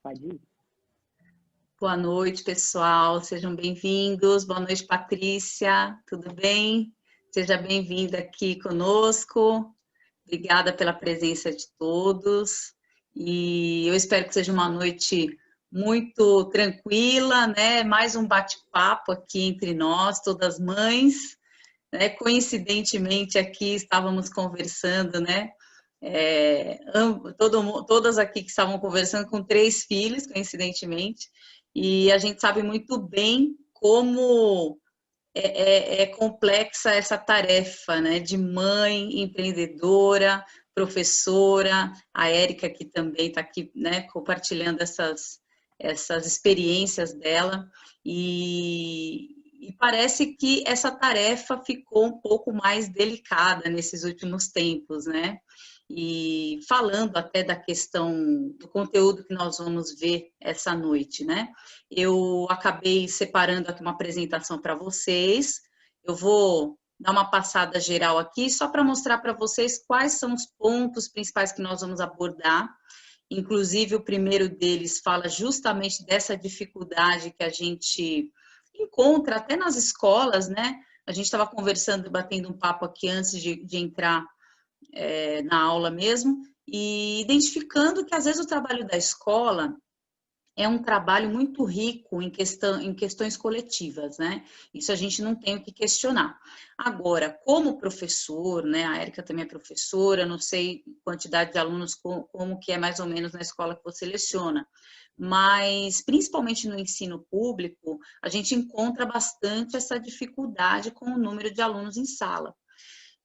Pode ir. Boa noite, pessoal. Sejam bem-vindos. Boa noite, Patrícia. Tudo bem? Seja bem-vinda aqui conosco. Obrigada pela presença de todos. E eu espero que seja uma noite muito tranquila, né? Mais um bate-papo aqui entre nós, todas mães. Né? Coincidentemente, aqui estávamos conversando, né? Todas aqui que estavam conversando com 3 filhos, coincidentemente, e a gente sabe muito bem como é complexa essa tarefa, né, de mãe, empreendedora, professora, a Érica que também está aqui, né, compartilhando essas experiências dela, e parece que essa tarefa ficou um pouco mais delicada nesses últimos tempos, né? E falando até da questão do conteúdo que nós vamos ver essa noite, né? Eu acabei separando aqui uma apresentação para vocês. Eu vou dar uma passada geral aqui, só para mostrar para vocês quais são os pontos principais que nós vamos abordar. Inclusive, o primeiro deles fala justamente dessa dificuldade que a gente encontra até nas escolas, né? A gente estava conversando, batendo um papo aqui antes de entrar na aula mesmo, e identificando que às vezes o trabalho da escola é um trabalho muito rico em questões coletivas, né? Isso a gente não tem o que questionar. Agora, como professor, né? A Érica também é professora, não sei quantidade de alunos, como que é mais ou menos na escola que você leciona, mas principalmente no ensino público, a gente encontra bastante essa dificuldade com o número de alunos em sala.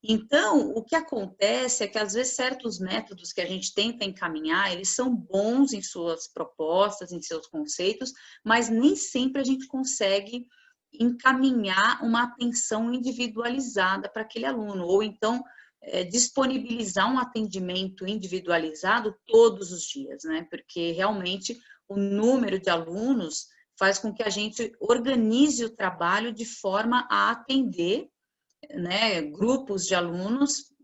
Então, o que acontece é que, às vezes, certos métodos que a gente tenta encaminhar, eles são bons em suas propostas, em seus conceitos, mas nem sempre a gente consegue encaminhar uma atenção individualizada para aquele aluno, ou então disponibilizar um atendimento individualizado todos os dias, né? Porque realmente o número de alunos faz com que a gente organize o trabalho de forma a atender, né, grupos de alunos,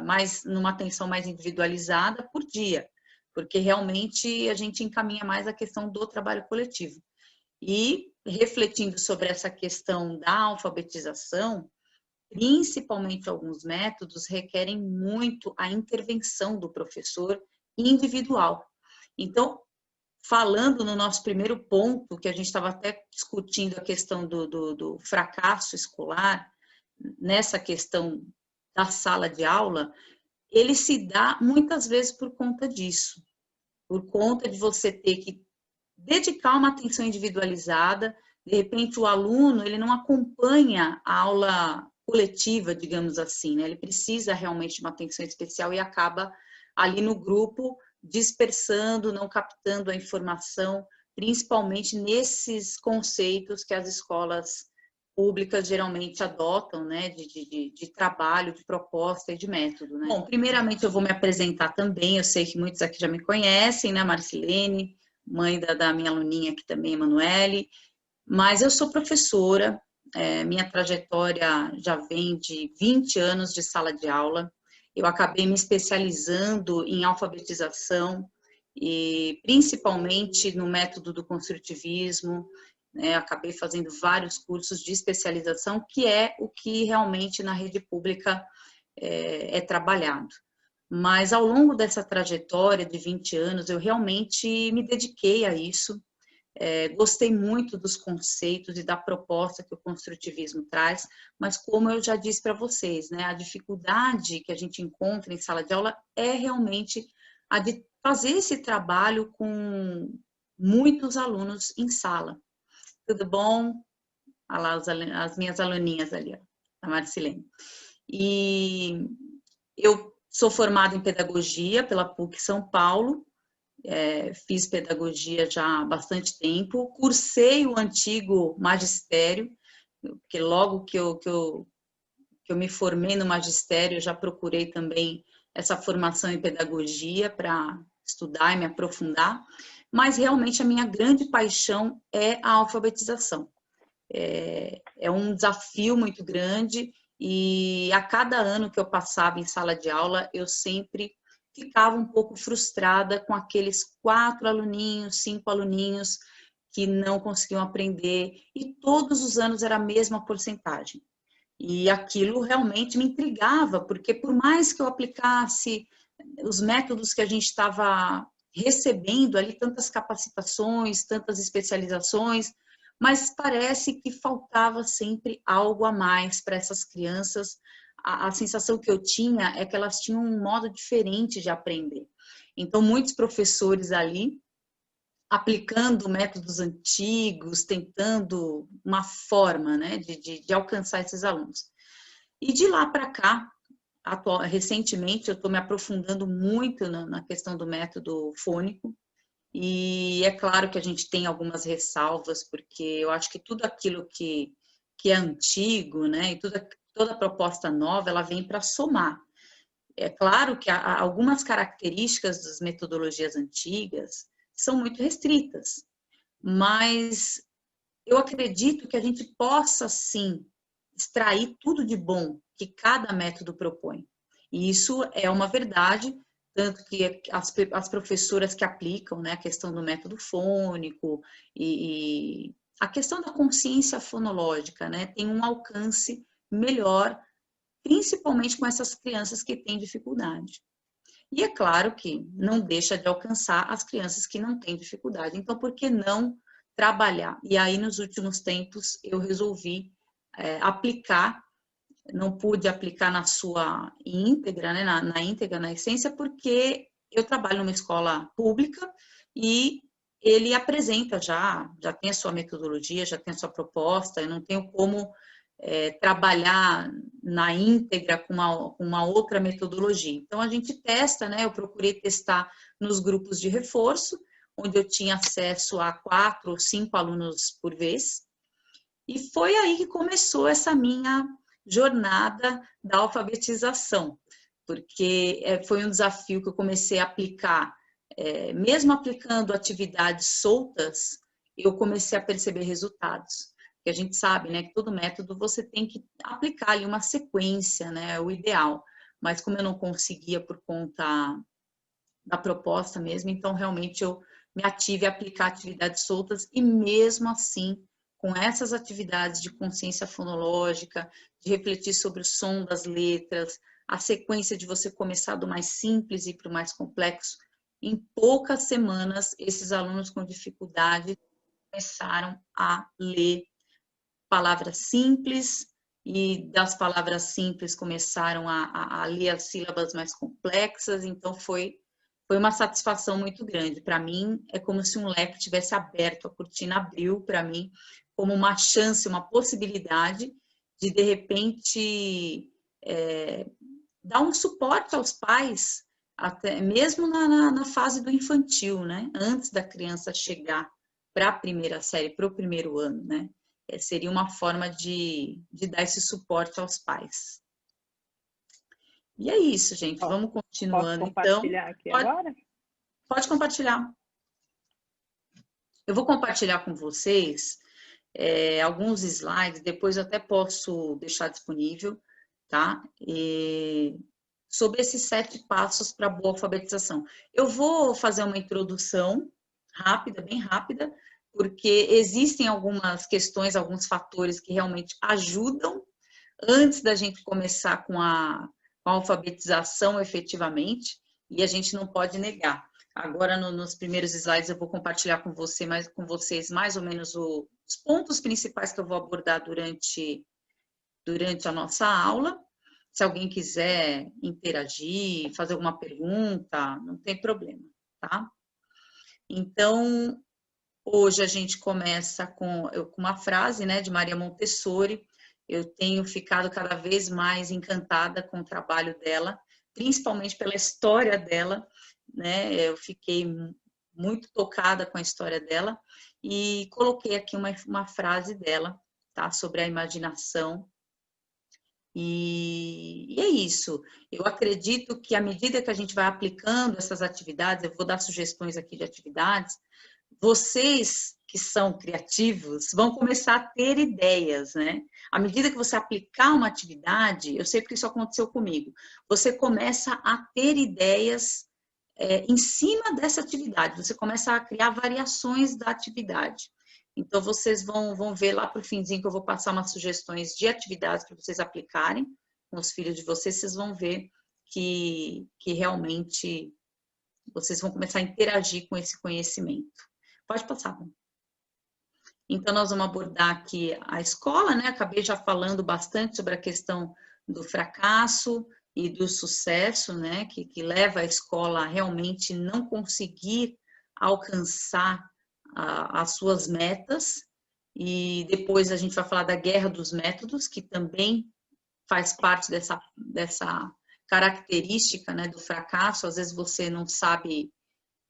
mais numa atenção mais individualizada por dia, porque realmente a gente encaminha mais a questão do trabalho coletivo. E refletindo sobre essa questão da alfabetização, principalmente alguns métodos requerem muito a intervenção do professor individual. Então, falando no nosso primeiro ponto, que a gente estava até discutindo a questão do fracasso escolar, nessa questão da sala de aula, ele se dá muitas vezes por conta disso, por conta de você ter que dedicar uma atenção individualizada, de repente o aluno, ele não acompanha a aula coletiva, digamos assim, né? Ele precisa realmente de uma atenção especial e acaba ali no grupo dispersando, não captando a informação, principalmente nesses conceitos que as escolas públicas geralmente adotam, né, de trabalho, de proposta e de método, né? Bom, primeiramente eu vou me apresentar também, eu sei que muitos aqui já me conhecem, né, Marcilene, mãe da minha aluninha aqui também, Emanuele, mas eu sou professora, minha trajetória já vem de 20 anos de sala de aula, eu acabei me especializando em alfabetização, e principalmente no método do construtivismo, né, acabei fazendo vários cursos de especialização, que é o que realmente na rede pública é trabalhado. Mas ao longo dessa trajetória de 20 anos, eu realmente me dediquei a isso, gostei muito dos conceitos e da proposta que o construtivismo traz, mas como eu já disse para vocês, né, a dificuldade que a gente encontra em sala de aula é realmente a de fazer esse trabalho com muitos alunos em sala. Tudo bom? Olha lá as minhas aluninhas ali, ó, a Marcilene. E eu sou formada em pedagogia pela PUC São Paulo, fiz pedagogia já há bastante tempo, cursei o antigo magistério, porque logo que eu me formei no magistério, eu já procurei também essa formação em pedagogia para estudar e me aprofundar, mas realmente a minha grande paixão é a alfabetização. É um desafio muito grande e a cada ano que eu passava em sala de aula, eu sempre ficava um pouco frustrada com aqueles 4 aluninhos, 5 aluninhos que não conseguiam aprender, e todos os anos era a mesma porcentagem. E aquilo realmente me intrigava, porque por mais que eu aplicasse os métodos que a gente estava recebendo ali, tantas capacitações, tantas especializações, mas parece que faltava sempre algo a mais para essas crianças. A sensação que eu tinha é que elas tinham um modo diferente de aprender. Então, muitos professores ali aplicando métodos antigos, tentando uma forma, né, de alcançar esses alunos. E de lá para cá, recentemente, eu estou me aprofundando muito na questão do método fônico, e é claro que a gente tem algumas ressalvas, porque eu acho que tudo aquilo que é antigo, né, e toda proposta nova, ela vem para somar. É claro que algumas características das metodologias antigas são muito restritas, mas eu acredito que a gente possa, sim, extrair tudo de bom que cada método propõe. E isso é uma verdade, tanto que as professoras que aplicam, né, a questão do método fônico e a questão da consciência fonológica, né, tem um alcance melhor, principalmente com essas crianças que têm dificuldade. E é claro que não deixa de alcançar as crianças que não têm dificuldade. Então, por que não trabalhar? E aí, nos últimos tempos, eu resolvi aplicar, não pude aplicar na sua íntegra, né, na íntegra, na essência, porque eu trabalho numa escola pública e ele apresenta já tem a sua metodologia, já tem a sua proposta, eu não tenho como trabalhar na íntegra com uma outra metodologia. Então, a gente testa, né? Eu procurei testar nos grupos de reforço, onde eu tinha acesso a 4 ou 5 alunos por vez. E foi aí que começou essa minha jornada da alfabetização, porque foi um desafio que eu comecei a aplicar, mesmo aplicando atividades soltas, eu comecei a perceber resultados. Que a gente sabe, né, que todo método você tem que aplicar ali uma sequência, né, o ideal. Mas como eu não conseguia por conta da proposta mesmo, então realmente eu me ative a aplicar atividades soltas e mesmo assim, com essas atividades de consciência fonológica, de refletir sobre o som das letras, a sequência de você começar do mais simples e para o mais complexo, em poucas semanas, esses alunos com dificuldade começaram a ler palavras simples, e das palavras simples começaram a ler as sílabas mais complexas, então foi uma satisfação muito grande. Para mim, é como se um leque tivesse aberto, a cortina abriu para mim, como uma chance, uma possibilidade de repente, dar um suporte aos pais, até mesmo na fase do infantil, né? Antes da criança chegar para a primeira série, para o primeiro ano, né? Seria uma forma de dar esse suporte aos pais. E é isso, gente. Vamos continuando, então. Posso compartilhar aqui agora? Pode compartilhar. Eu vou compartilhar com vocês alguns slides, depois eu até posso deixar disponível, tá? Sobre esses 7 passos para boa alfabetização. Eu vou fazer uma introdução rápida, bem rápida, porque existem algumas questões, alguns fatores que realmente ajudam antes da gente começar com a alfabetização efetivamente, e a gente não pode negar. Agora, nos primeiros slides, eu vou compartilhar com vocês mais ou menos os pontos principais que eu vou abordar durante a nossa aula. Se alguém quiser interagir, fazer alguma pergunta, não tem problema, tá? Então, hoje a gente começa com uma frase, né, de Maria Montessori. Eu tenho ficado cada vez mais encantada com o trabalho dela, principalmente pela história dela, né? Eu fiquei muito tocada com a história dela e coloquei aqui uma frase dela, tá? Sobre a imaginação. E é isso. Eu acredito que à medida que a gente vai aplicando essas atividades, eu vou dar sugestões aqui de atividades, vocês que são criativos vão começar a ter ideias, né? À medida que você aplicar uma atividade, eu sei porque isso aconteceu comigo, você começa a ter ideias em cima dessa atividade, você começa a criar variações da atividade. Então, vocês vão ver lá para o finzinho que eu vou passar umas sugestões de atividades para vocês aplicarem com os filhos de vocês, vocês vão ver que realmente vocês vão começar a interagir com esse conhecimento. Pode passar. Então, nós vamos abordar aqui a escola, né? Acabei já falando bastante sobre a questão do fracasso e do sucesso, né? Que leva a escola a realmente não conseguir alcançar as suas metas. E depois a gente vai falar da guerra dos métodos, que também faz parte dessa característica, né, do fracasso. Às vezes você não sabe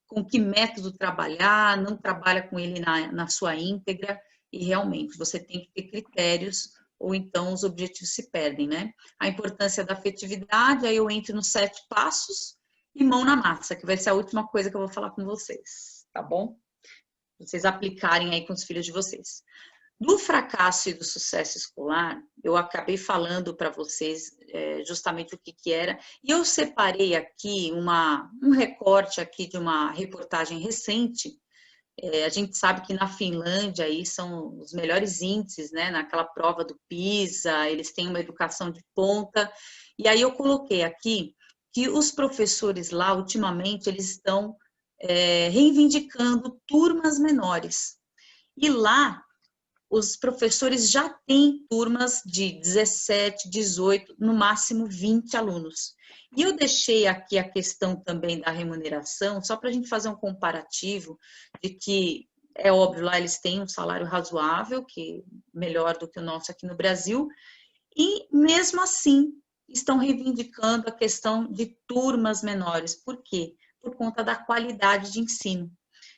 com que método trabalhar, não trabalha com ele na sua íntegra, e realmente você tem que ter critérios, ou então os objetivos se perdem, né? A importância da afetividade, aí eu entro nos 7 passos, e mão na massa, que vai ser a última coisa que eu vou falar com vocês, tá bom? Vocês aplicarem aí com os filhos de vocês. Do fracasso e do sucesso escolar, eu acabei falando para vocês justamente o que era, e eu separei aqui um recorte aqui de uma reportagem recente. A gente sabe que na Finlândia aí são os melhores índices, né, naquela prova do PISA, eles têm uma educação de ponta, e aí eu coloquei aqui que os professores lá, ultimamente, eles estão reivindicando turmas menores, e lá os professores já têm turmas de 17, 18, no máximo 20 alunos. E eu deixei aqui a questão também da remuneração, só para a gente fazer um comparativo de que, é óbvio, lá eles têm um salário razoável, que melhor do que o nosso aqui no Brasil, e mesmo assim estão reivindicando a questão de turmas menores. Por quê? Por conta da qualidade de ensino.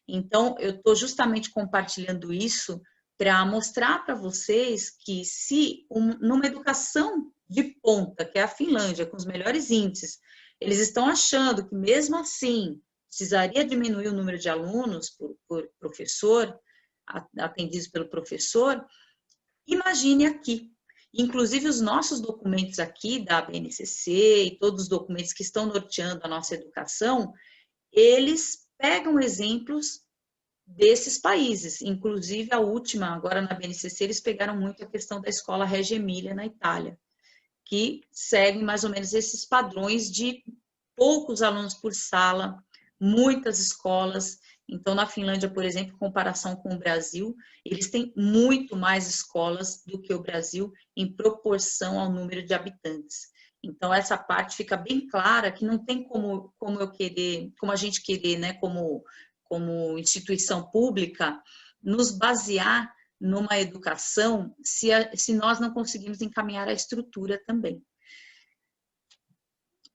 Então, eu estou justamente compartilhando isso para mostrar para vocês que se numa educação de ponta, que é a Finlândia, com os melhores índices, eles estão achando que mesmo assim precisaria diminuir o número de alunos por professor, atendidos pelo professor, imagine aqui. Inclusive os nossos documentos aqui da BNCC e todos os documentos que estão norteando a nossa educação, eles pegam exemplos desses países, inclusive a última, agora na BNCC, eles pegaram muito a questão da escola Reggio Emilia, na Itália, que segue mais ou menos esses padrões de poucos alunos por sala, muitas escolas. Então, na Finlândia, por exemplo, em comparação com o Brasil, eles têm muito mais escolas do que o Brasil em proporção ao número de habitantes. Então, essa parte fica bem clara que não tem como a gente querer, né, como instituição pública, nos basear numa educação se nós não conseguimos encaminhar a estrutura também.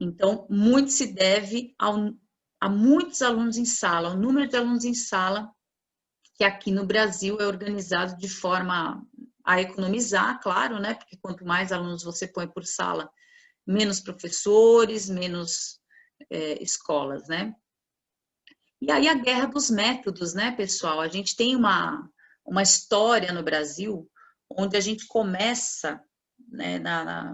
Então, muito se deve a muitos alunos em sala, o número de alunos em sala, que aqui no Brasil é organizado de forma a economizar, claro, né? Porque quanto mais alunos você põe por sala, menos professores, menos escolas, né? E aí a guerra dos métodos, né, pessoal? A gente tem uma história no Brasil onde a gente começa, né,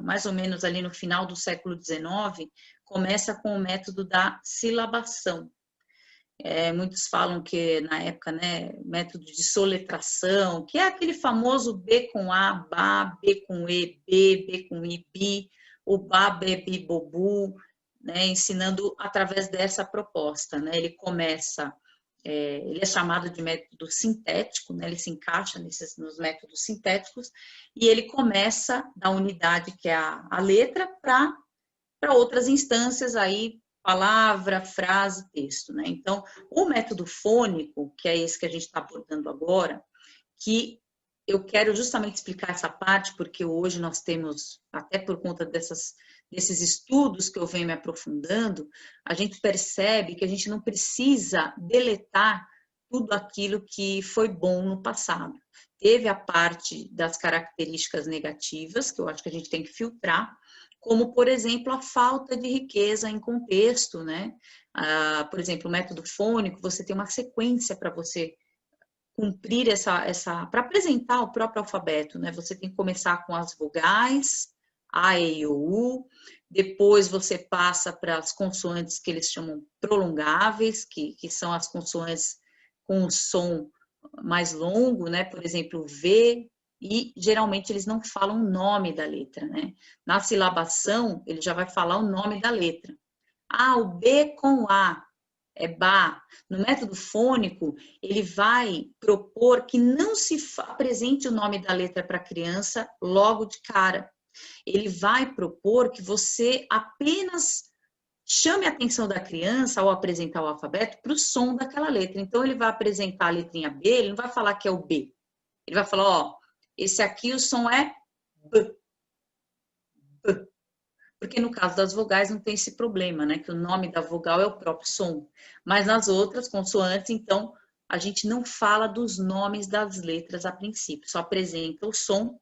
mais ou menos ali no final do século XIX, começa com o método da silabação. Muitos falam que na época, né, método de soletração, que é aquele famoso B com A, Bá, B com E, B com I, Bi, o Bá, Bé, Bi, Bobu, né, ensinando através dessa proposta, né? Ele começa, ele é chamado de método sintético, né? Ele se encaixa nos métodos sintéticos, e ele começa da unidade que é a letra para outras instâncias aí, palavra, frase, texto, né? Então, o método fônico, que é esse que a gente está abordando agora, que eu quero justamente explicar essa parte, porque hoje nós temos, até por conta desses estudos que eu venho me aprofundando, a gente percebe que a gente não precisa deletar tudo aquilo que foi bom no passado. Teve a parte das características negativas, que eu acho que a gente tem que filtrar, como, por exemplo, a falta de riqueza em contexto, né? Por exemplo, o método fônico, você tem uma sequência para você cumprir para apresentar o próprio alfabeto, né? Você tem que começar com as vogais, A, E, I, O, U, depois você passa para as consoantes que eles chamam prolongáveis, que são as consoantes com um som mais longo, né? Por exemplo, V, e geralmente eles não falam o nome da letra, né? Na silabação, ele já vai falar o nome da letra. Ah, o B com A é Bá. No método fônico, ele vai propor que não se apresente o nome da letra para a criança logo de cara. Ele vai propor que você apenas chame a atenção da criança ao apresentar o alfabeto para o som daquela letra. Então, ele vai apresentar a letrinha B, ele não vai falar que é o B. Ele vai falar, ó, esse aqui o som é B. B. Porque no caso das vogais não tem esse problema, né? Que o nome da vogal é o próprio som. Mas nas outras consoantes, então, a gente não fala dos nomes das letras a princípio, só apresenta o som.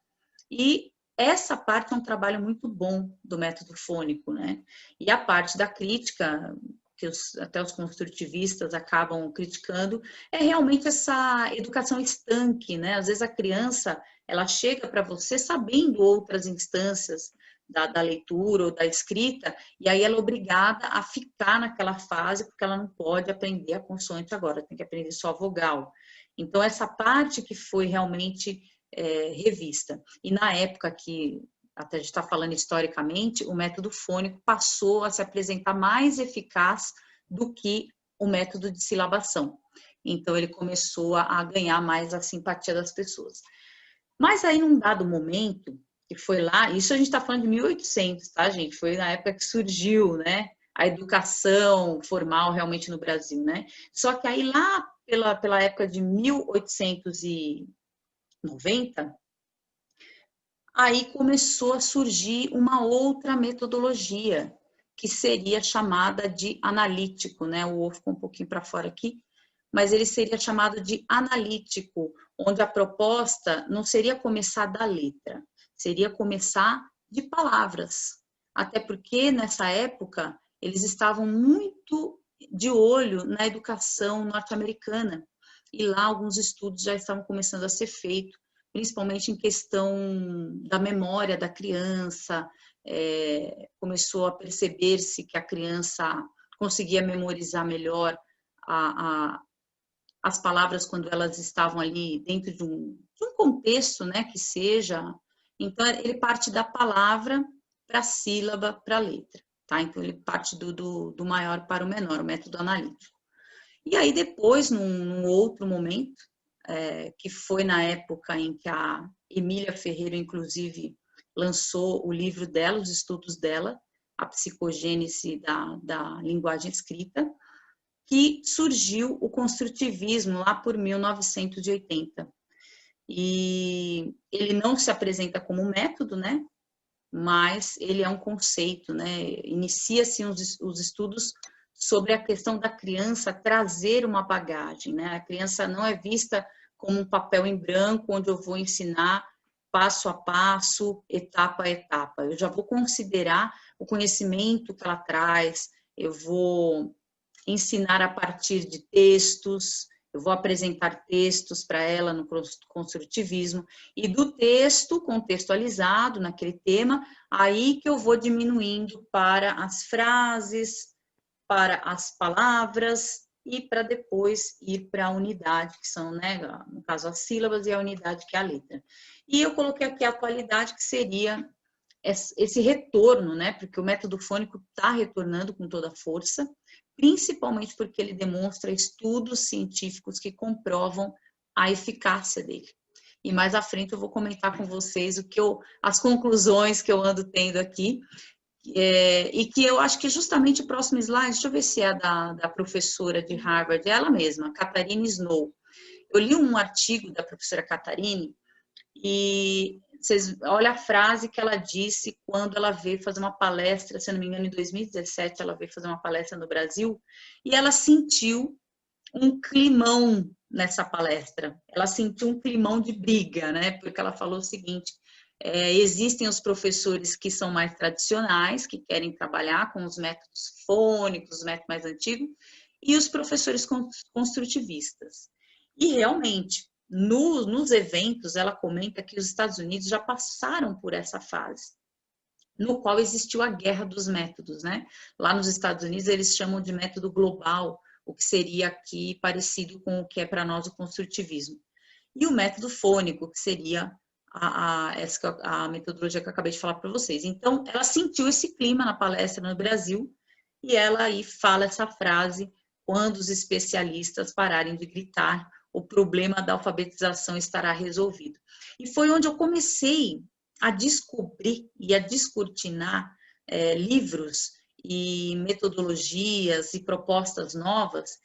E essa parte é um trabalho muito bom do método fônico, né? E a parte da crítica, que até os construtivistas acabam criticando, é realmente essa educação estanque, né? Às vezes a criança, ela chega para você sabendo outras instâncias da leitura ou da escrita, e aí ela é obrigada a ficar naquela fase, porque ela não pode aprender a consoante agora, tem que aprender só a vogal. Então, essa parte que foi realmente revista. E na época que, até a gente está falando historicamente, o método fônico passou a se apresentar mais eficaz do que o método de silabação. Então, ele começou a ganhar mais a simpatia das pessoas. Mas aí, num dado momento, que foi lá, isso a gente está falando de 1800, tá, gente? Foi na época que surgiu, né, a educação formal realmente no Brasil, né? Só que aí lá pela época de 1890, aí começou a surgir uma outra metodologia, que seria chamada de analítico, né? O O ficou um pouquinho para fora aqui, mas ele seria chamado de analítico, onde a proposta não seria começar da letra, seria começar de palavras. Até porque, nessa época, eles estavam muito de olho na educação norte-americana. E lá alguns estudos já estavam começando a ser feitos, principalmente em questão da memória da criança. Começou a perceber-se que a criança conseguia memorizar melhor as palavras quando elas estavam ali dentro de um contexto, né, que seja. Então, ele parte da palavra para a sílaba, para a letra, tá? Então, ele parte do maior para o menor, o método analítico. E aí, depois, num outro momento, que foi na época em que a Emília Ferreira, inclusive, lançou o livro dela, os estudos dela, a psicogênese da linguagem escrita, que surgiu o construtivismo lá por 1980. E ele não se apresenta como método, né? Mas ele é um conceito, né? Inicia-se os estudos sobre a questão da criança trazer uma bagagem, né? A criança não é vista como um papel em branco, onde eu vou ensinar passo a passo, etapa a etapa. Eu já vou considerar o conhecimento que ela traz, eu vou ensinar a partir de textos, eu vou apresentar textos para ela no construtivismo, e do texto contextualizado naquele tema, aí que eu vou diminuindo para as frases, para as palavras, e para depois ir para a unidade, que são, né, no caso, as sílabas, e a unidade, que é a letra. E eu coloquei aqui a atualidade, que seria esse retorno, né, porque o método fônico está retornando com toda a força, principalmente porque ele demonstra estudos científicos que comprovam a eficácia dele. E mais à frente eu vou comentar com vocês as conclusões que eu ando tendo aqui, e que eu acho que justamente o próximo slide, deixa eu ver se é da professora de Harvard, é ela mesma, Katharine Snow. Eu li um artigo da professora Katharine, e vocês olha a frase que ela disse quando ela veio fazer uma palestra, se não me engano, em 2017, ela veio fazer uma palestra no Brasil, e ela sentiu um climão nessa palestra. Ela sentiu um climão de briga, né? Porque ela falou o seguinte: existem os professores que são mais tradicionais, que querem trabalhar com os métodos fônicos, os métodos mais antigos, e os professores construtivistas. E realmente, nos eventos, ela comenta que os Estados Unidos já passaram por essa fase, no qual existiu a guerra dos métodos, né? Lá nos Estados Unidos, eles chamam de método global, o que seria aqui parecido com o que é para nós o construtivismo. E o método fônico, que seria a metodologia que eu acabei de falar para vocês. Então, ela sentiu esse clima na palestra no Brasil, e ela aí fala essa frase: quando os especialistas pararem de gritar, o problema da alfabetização estará resolvido. E foi onde eu comecei a descobrir e a descortinar livros e metodologias e propostas novas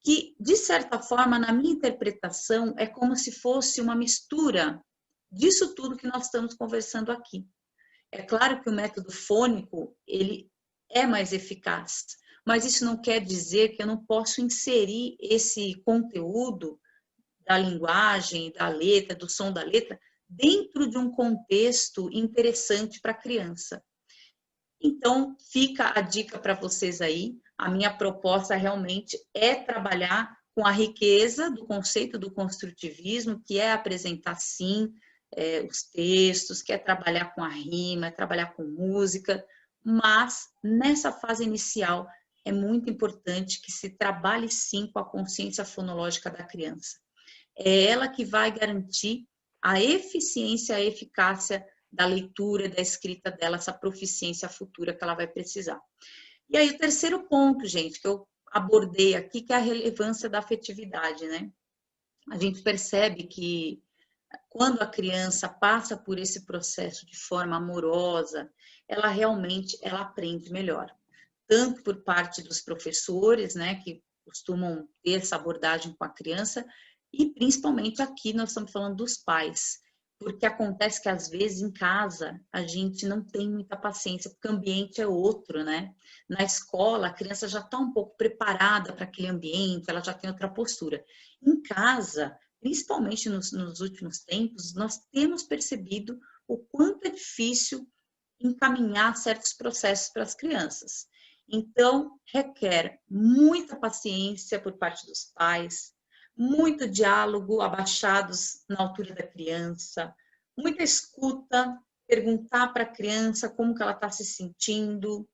que, de certa forma, na minha interpretação, é como se fosse uma mistura disso tudo que nós estamos conversando aqui. É claro que o método fônico, ele é mais eficaz, mas isso não quer dizer que eu não posso inserir esse conteúdo da linguagem, da letra, do som da letra, dentro de um contexto interessante para a criança. Então, fica a dica para vocês aí. A minha proposta realmente é trabalhar com a riqueza do conceito do construtivismo, que é apresentar, sim, os textos, que é trabalhar com a rima, é trabalhar com música, mas nessa fase inicial é muito importante que se trabalhe, sim, com a consciência fonológica da criança. É ela que vai garantir a eficiência, a eficácia da leitura, da escrita dela, essa proficiência futura que ela vai precisar. E aí o terceiro ponto, gente, que eu abordei aqui, que é a relevância da afetividade, né? A gente percebe que quando a criança passa por esse processo de forma amorosa, ela realmente aprende melhor. Tanto por parte dos professores, né, que costumam ter essa abordagem com a criança, e principalmente aqui nós estamos falando dos pais, porque acontece que às vezes em casa a gente não tem muita paciência, porque o ambiente é outro, né? Na escola a criança já está um pouco preparada para aquele ambiente, ela já tem outra postura. Em casa, principalmente nos últimos tempos, nós temos percebido o quanto é difícil encaminhar certos processos para as crianças. Então, requer muita paciência por parte dos pais, muito diálogo abaixados na altura da criança, muita escuta, perguntar para a criança como que ela está se sentindo,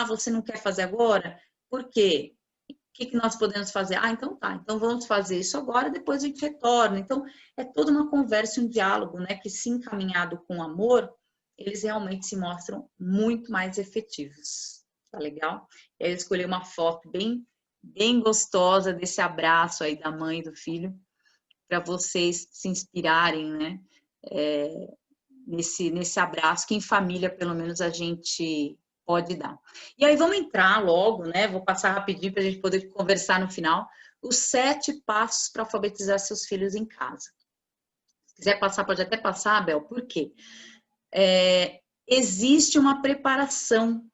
você não quer fazer agora? Por quê? O que nós podemos fazer? Então tá, então vamos fazer isso agora, depois a gente retorna. Então, é toda uma conversa, um diálogo, né, que se encaminhado com amor, eles realmente se mostram muito mais efetivos. Tá legal? Eu escolhi uma foto bem gostosa desse abraço aí da mãe e do filho, para vocês se inspirarem, né? Nesse abraço que em família, pelo menos, a gente pode dar. E aí vamos entrar logo, né? Vou passar rapidinho para a gente poder conversar no final. Os 7 passos para alfabetizar seus filhos em casa. Se quiser passar, pode até passar, Abel. Por quê? Existe uma preparação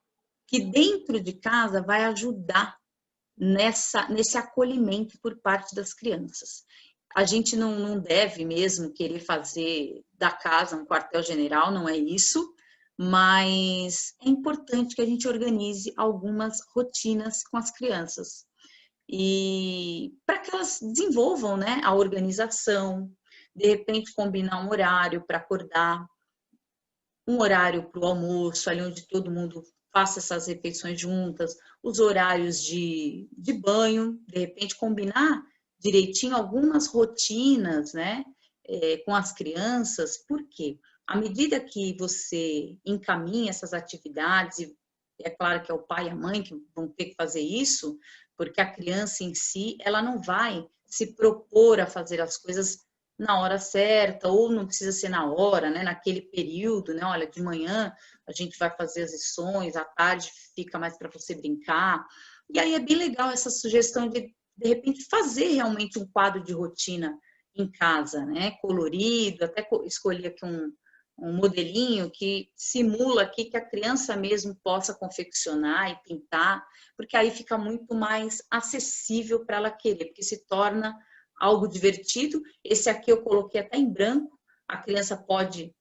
que dentro de casa vai ajudar nesse acolhimento por parte das crianças. A gente não deve mesmo querer fazer da casa um quartel-general, não é isso, mas é importante que a gente organize algumas rotinas com as crianças. E para que elas desenvolvam, né, a organização, de repente combinar um horário para acordar, um horário para o almoço, ali onde todo mundo faça essas refeições juntas, os horários de banho, de repente combinar direitinho algumas rotinas, né, com as crianças. Por quê? À medida que você encaminha essas atividades, e é claro que é o pai e a mãe que vão ter que fazer isso, porque a criança em si, ela não vai se propor a fazer as coisas na hora certa, ou não precisa ser na hora, né, naquele período, né, olha, de manhã a gente vai fazer as lições, à tarde fica mais para você brincar. E aí é bem legal essa sugestão de repente, fazer realmente um quadro de rotina em casa, né, colorido, até escolhi aqui um modelinho que simula aqui que a criança mesmo possa confeccionar e pintar, porque aí fica muito mais acessível para ela querer, porque se torna algo divertido. Esse aqui eu coloquei até em branco, a criança pode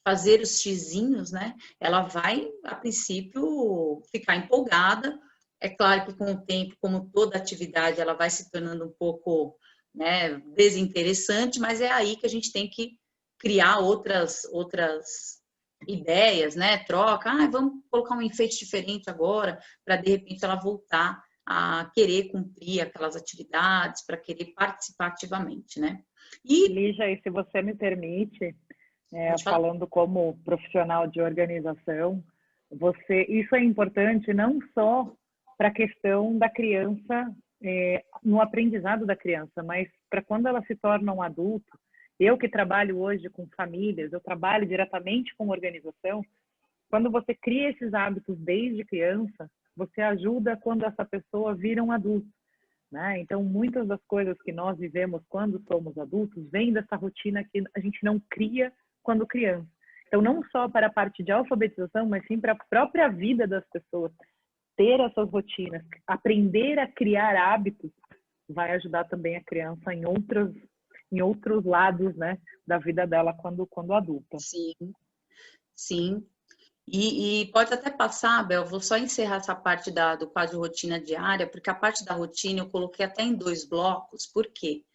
fazer os xizinhos, né? Ela vai, a princípio, ficar empolgada. É claro que com o tempo, como toda atividade, ela vai se tornando um pouco né, desinteressante, mas é aí que a gente tem que criar outras ideias, né? Troca, vamos colocar um enfeite diferente agora, para de repente ela voltar a querer cumprir aquelas atividades, para querer participar ativamente, né? E, Lígia, e se você me permite, falando como profissional de organização, isso é importante não só para a questão da criança, no aprendizado da criança, mas para quando ela se torna um adulto. Eu que trabalho hoje com famílias, eu trabalho diretamente com organização. Quando você cria esses hábitos desde criança, você ajuda quando essa pessoa vira um adulto, né? Então, muitas das coisas que nós vivemos quando somos adultos vêm dessa rotina que a gente não cria quando criança. Então, não só para a parte de alfabetização, mas sim para a própria vida das pessoas. Ter essas rotinas, aprender a criar hábitos, vai ajudar também a criança em outros lados, né, da vida dela quando adulta. Sim, sim. E pode até passar, Bel, vou só encerrar essa parte do quadro de rotina diária, porque a parte da rotina eu coloquei até em 2 blocos, por quê?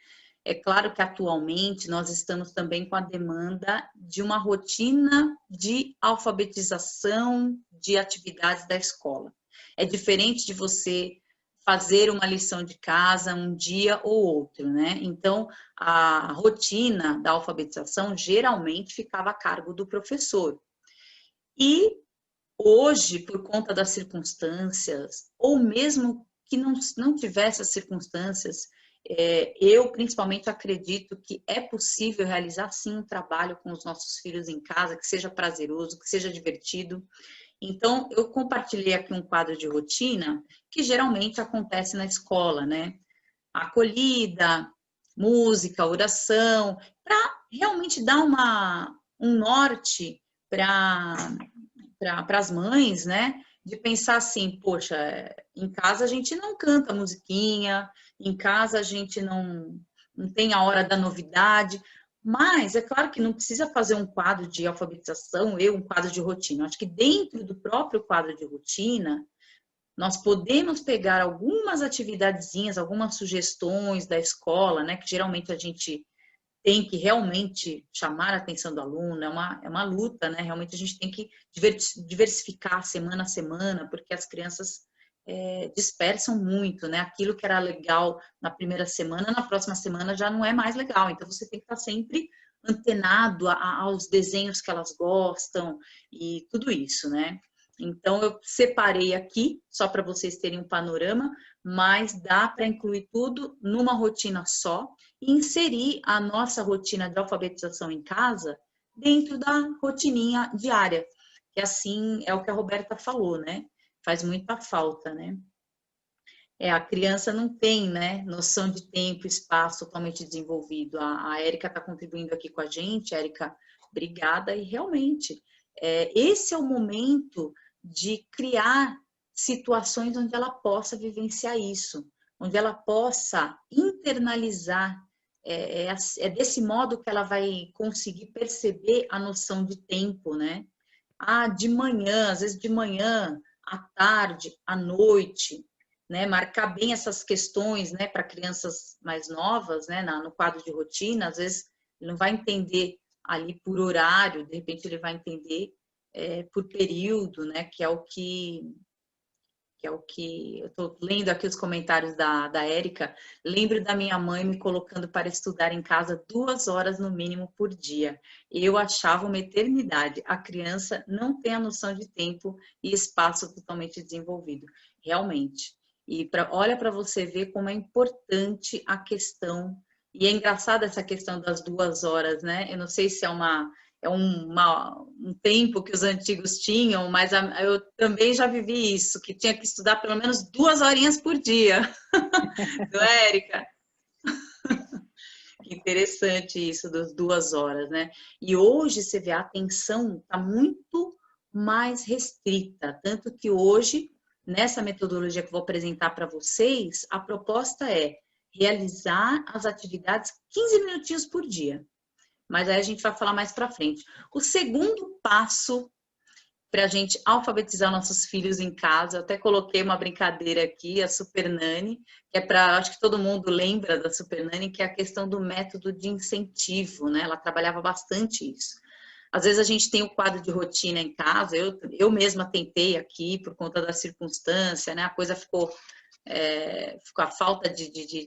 É claro que atualmente nós estamos também com a demanda de uma rotina de alfabetização de atividades da escola. É diferente de você fazer uma lição de casa um dia ou outro, né? Então, a rotina da alfabetização geralmente ficava a cargo do professor. E hoje, por conta das circunstâncias, ou mesmo que não tivesse as circunstâncias, eu principalmente acredito que é possível realizar sim um trabalho com os nossos filhos em casa, que seja prazeroso, que seja divertido. Então, eu compartilhei aqui um quadro de rotina que geralmente acontece na escola, né? Acolhida, música, oração, para realmente dar um norte para as mães, né? De pensar assim, poxa, em casa a gente não canta musiquinha, em casa a gente não tem a hora da novidade, mas é claro que não precisa fazer um quadro de alfabetização, um quadro de rotina. Acho que dentro do próprio quadro de rotina, nós podemos pegar algumas atividadezinhas, algumas sugestões da escola, né? Que geralmente a gente tem que realmente chamar a atenção do aluno, é uma luta, né? Realmente a gente tem que diversificar semana a semana, porque as crianças dispersam muito, né? Aquilo que era legal na primeira semana, na próxima semana já não é mais legal. Então você tem que estar sempre antenado aos desenhos que elas gostam e tudo isso, né? Então eu separei aqui, só para vocês terem um panorama, mas dá para incluir tudo numa rotina só e inserir a nossa rotina de alfabetização em casa dentro da rotininha diária, que assim é o que a Roberta falou, né? Faz muita falta, né? A criança não tem, né, noção de tempo, espaço totalmente desenvolvido. A Érica está contribuindo aqui com a gente, Érica, obrigada, e realmente, esse é o momento de criar situações onde ela possa vivenciar isso, onde ela possa internalizar, é desse modo que ela vai conseguir perceber a noção de tempo, né? De manhã, às vezes de manhã, à tarde, à noite, né? Marcar bem essas questões, né, para crianças mais novas, né, no quadro de rotina, às vezes ele não vai entender ali por horário, de repente ele vai entender por período, né, que é o que eu estou lendo aqui os comentários da Érica. Lembro da minha mãe me colocando para estudar em casa 2 horas no mínimo por dia. Eu achava uma eternidade. A criança não tem a noção de tempo e espaço totalmente desenvolvido. Realmente. E olha para você ver como é importante a questão. E é engraçado essa questão das 2 horas, né? Eu não sei se é um tempo que os antigos tinham, mas eu também já vivi isso, que tinha que estudar pelo menos 2 horinhas por dia. Não é, Érica? Que interessante isso das 2 horas, né? E hoje você vê a atenção está muito mais restrita, tanto que hoje, nessa metodologia que eu vou apresentar para vocês, a proposta é realizar as atividades 15 minutinhos por dia. Mas aí a gente vai falar mais para frente. O segundo passo para a gente alfabetizar nossos filhos em casa. Eu até coloquei uma brincadeira aqui, a Super Nanny, que é para, acho que todo mundo lembra da Super Nanny, que é a questão do método de incentivo, né? Ela trabalhava bastante isso. Às vezes a gente tem o quadro de rotina em casa, eu mesma tentei aqui por conta da circunstância, né? A coisa ficou a falta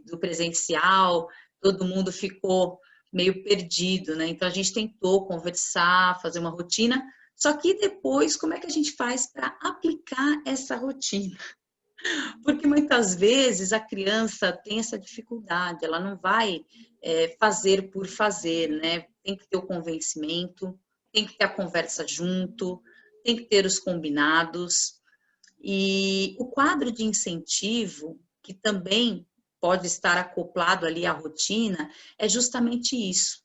do presencial, todo mundo ficou meio perdido, né? Então a gente tentou conversar, fazer uma rotina, só que depois como é que a gente faz para aplicar essa rotina? Porque muitas vezes a criança tem essa dificuldade, ela não vai fazer por fazer, né? Tem que ter o convencimento, tem que ter a conversa junto, tem que ter os combinados. E o quadro de incentivo, que também pode estar acoplado ali à rotina, é justamente isso.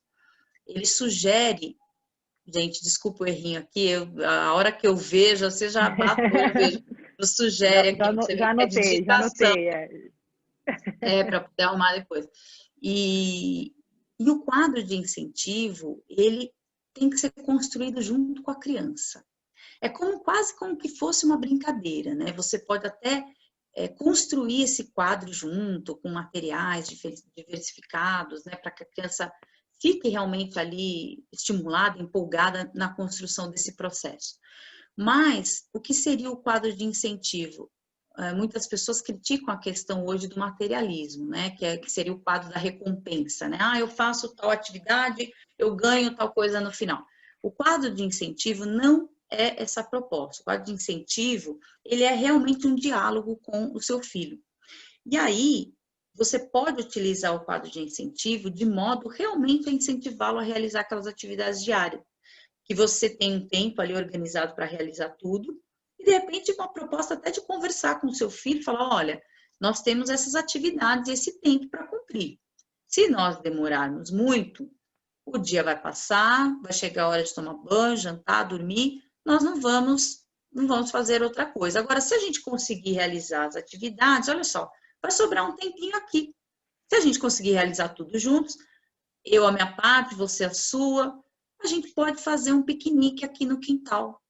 Ele sugere, gente, desculpa o errinho aqui, a hora que eu vejo, você já bateu, eu vejo, sugere aqui, você vê Já que é anotei, já digitação, anotei. para poder arrumar depois. E o quadro de incentivo, ele tem que ser construído junto com a criança. É quase como que fosse uma brincadeira, né? Você pode até construir esse quadro junto com materiais diversificados, né? Para que a criança fique realmente ali estimulada, empolgada na construção desse processo. Mas o que seria o quadro de incentivo? Muitas pessoas criticam a questão hoje do materialismo, né? Que seria o quadro da recompensa, né? Eu faço tal atividade, eu ganho tal coisa no final. O quadro de incentivo não é essa proposta. O quadro de incentivo, ele é realmente um diálogo com o seu filho. E aí, você pode utilizar o quadro de incentivo de modo realmente a incentivá-lo a realizar aquelas atividades diárias, que você tem um tempo ali organizado para realizar tudo, e de repente uma proposta até de conversar com o seu filho, falar, olha, nós temos essas atividades e esse tempo para cumprir. Se nós demorarmos muito, o dia vai passar, vai chegar a hora de tomar banho, jantar, dormir, nós não vamos fazer outra coisa. Agora, se a gente conseguir realizar as atividades, olha só, vai sobrar um tempinho aqui. Se a gente conseguir realizar tudo juntos, eu a minha parte, você a sua, a gente pode fazer um piquenique aqui no quintal.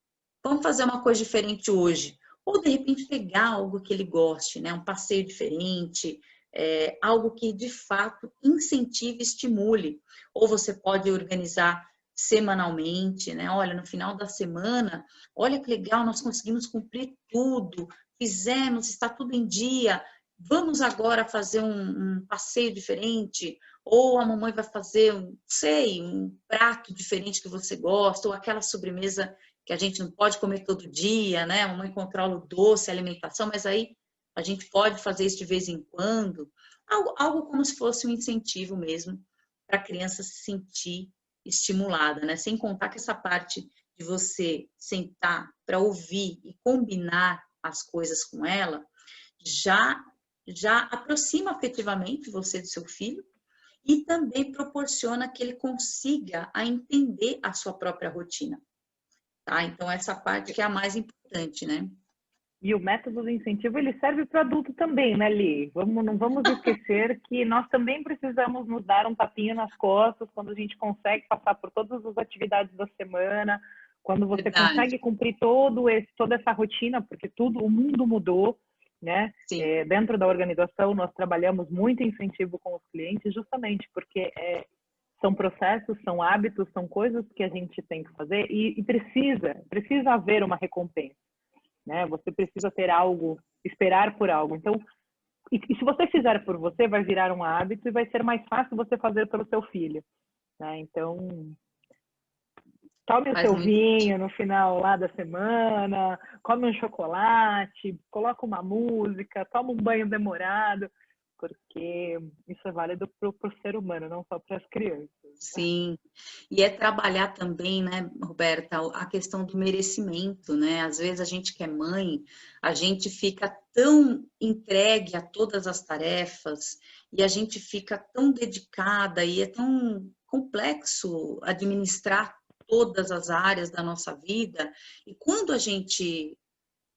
Vamos fazer uma coisa diferente hoje. Ou, de repente, pegar algo que ele goste, né? Um passeio diferente, algo que, de fato, incentive e estimule. Ou você pode organizar semanalmente, né? Olha, no final da semana, olha que legal, nós conseguimos cumprir tudo, fizemos, está tudo em dia. Vamos agora fazer um passeio diferente, ou a mamãe vai fazer, um prato diferente que você gosta, ou aquela sobremesa que a gente não pode comer todo dia, né? A mamãe controla o doce, a alimentação, mas aí a gente pode fazer isso de vez em quando. Algo como se fosse um incentivo mesmo para a criança se sentir estimulada, né? Sem contar que essa parte de você sentar para ouvir e combinar as coisas com ela, já aproxima afetivamente você do seu filho e também proporciona que ele consiga a entender a sua própria rotina. Tá? Então, essa parte que é a mais importante, né? E o método de incentivo, ele serve para o adulto também, né, Li? Não vamos esquecer que nós também precisamos nos dar um tapinha nas costas quando a gente consegue passar por todas as atividades da semana, quando você consegue cumprir toda essa rotina, porque o mundo mudou, né? Dentro da organização, nós trabalhamos muito incentivo com os clientes, justamente porque são processos, são hábitos, são coisas que a gente tem que fazer e precisa haver uma recompensa, né? Você precisa ter algo, esperar por algo. Então, e se você fizer por você, vai virar um hábito e vai ser mais fácil você fazer pelo seu filho, né? Então, tome o seu vinho no final lá da semana, come um chocolate, coloca uma música, toma um banho demorado, porque isso é válido para o ser humano, não só para as crianças. Sim, e é trabalhar também, né, Roberta, a questão do merecimento, né? Às vezes a gente que é mãe, a gente fica tão entregue a todas as tarefas e a gente fica tão dedicada e é tão complexo administrar todas as áreas da nossa vida. E quando a gente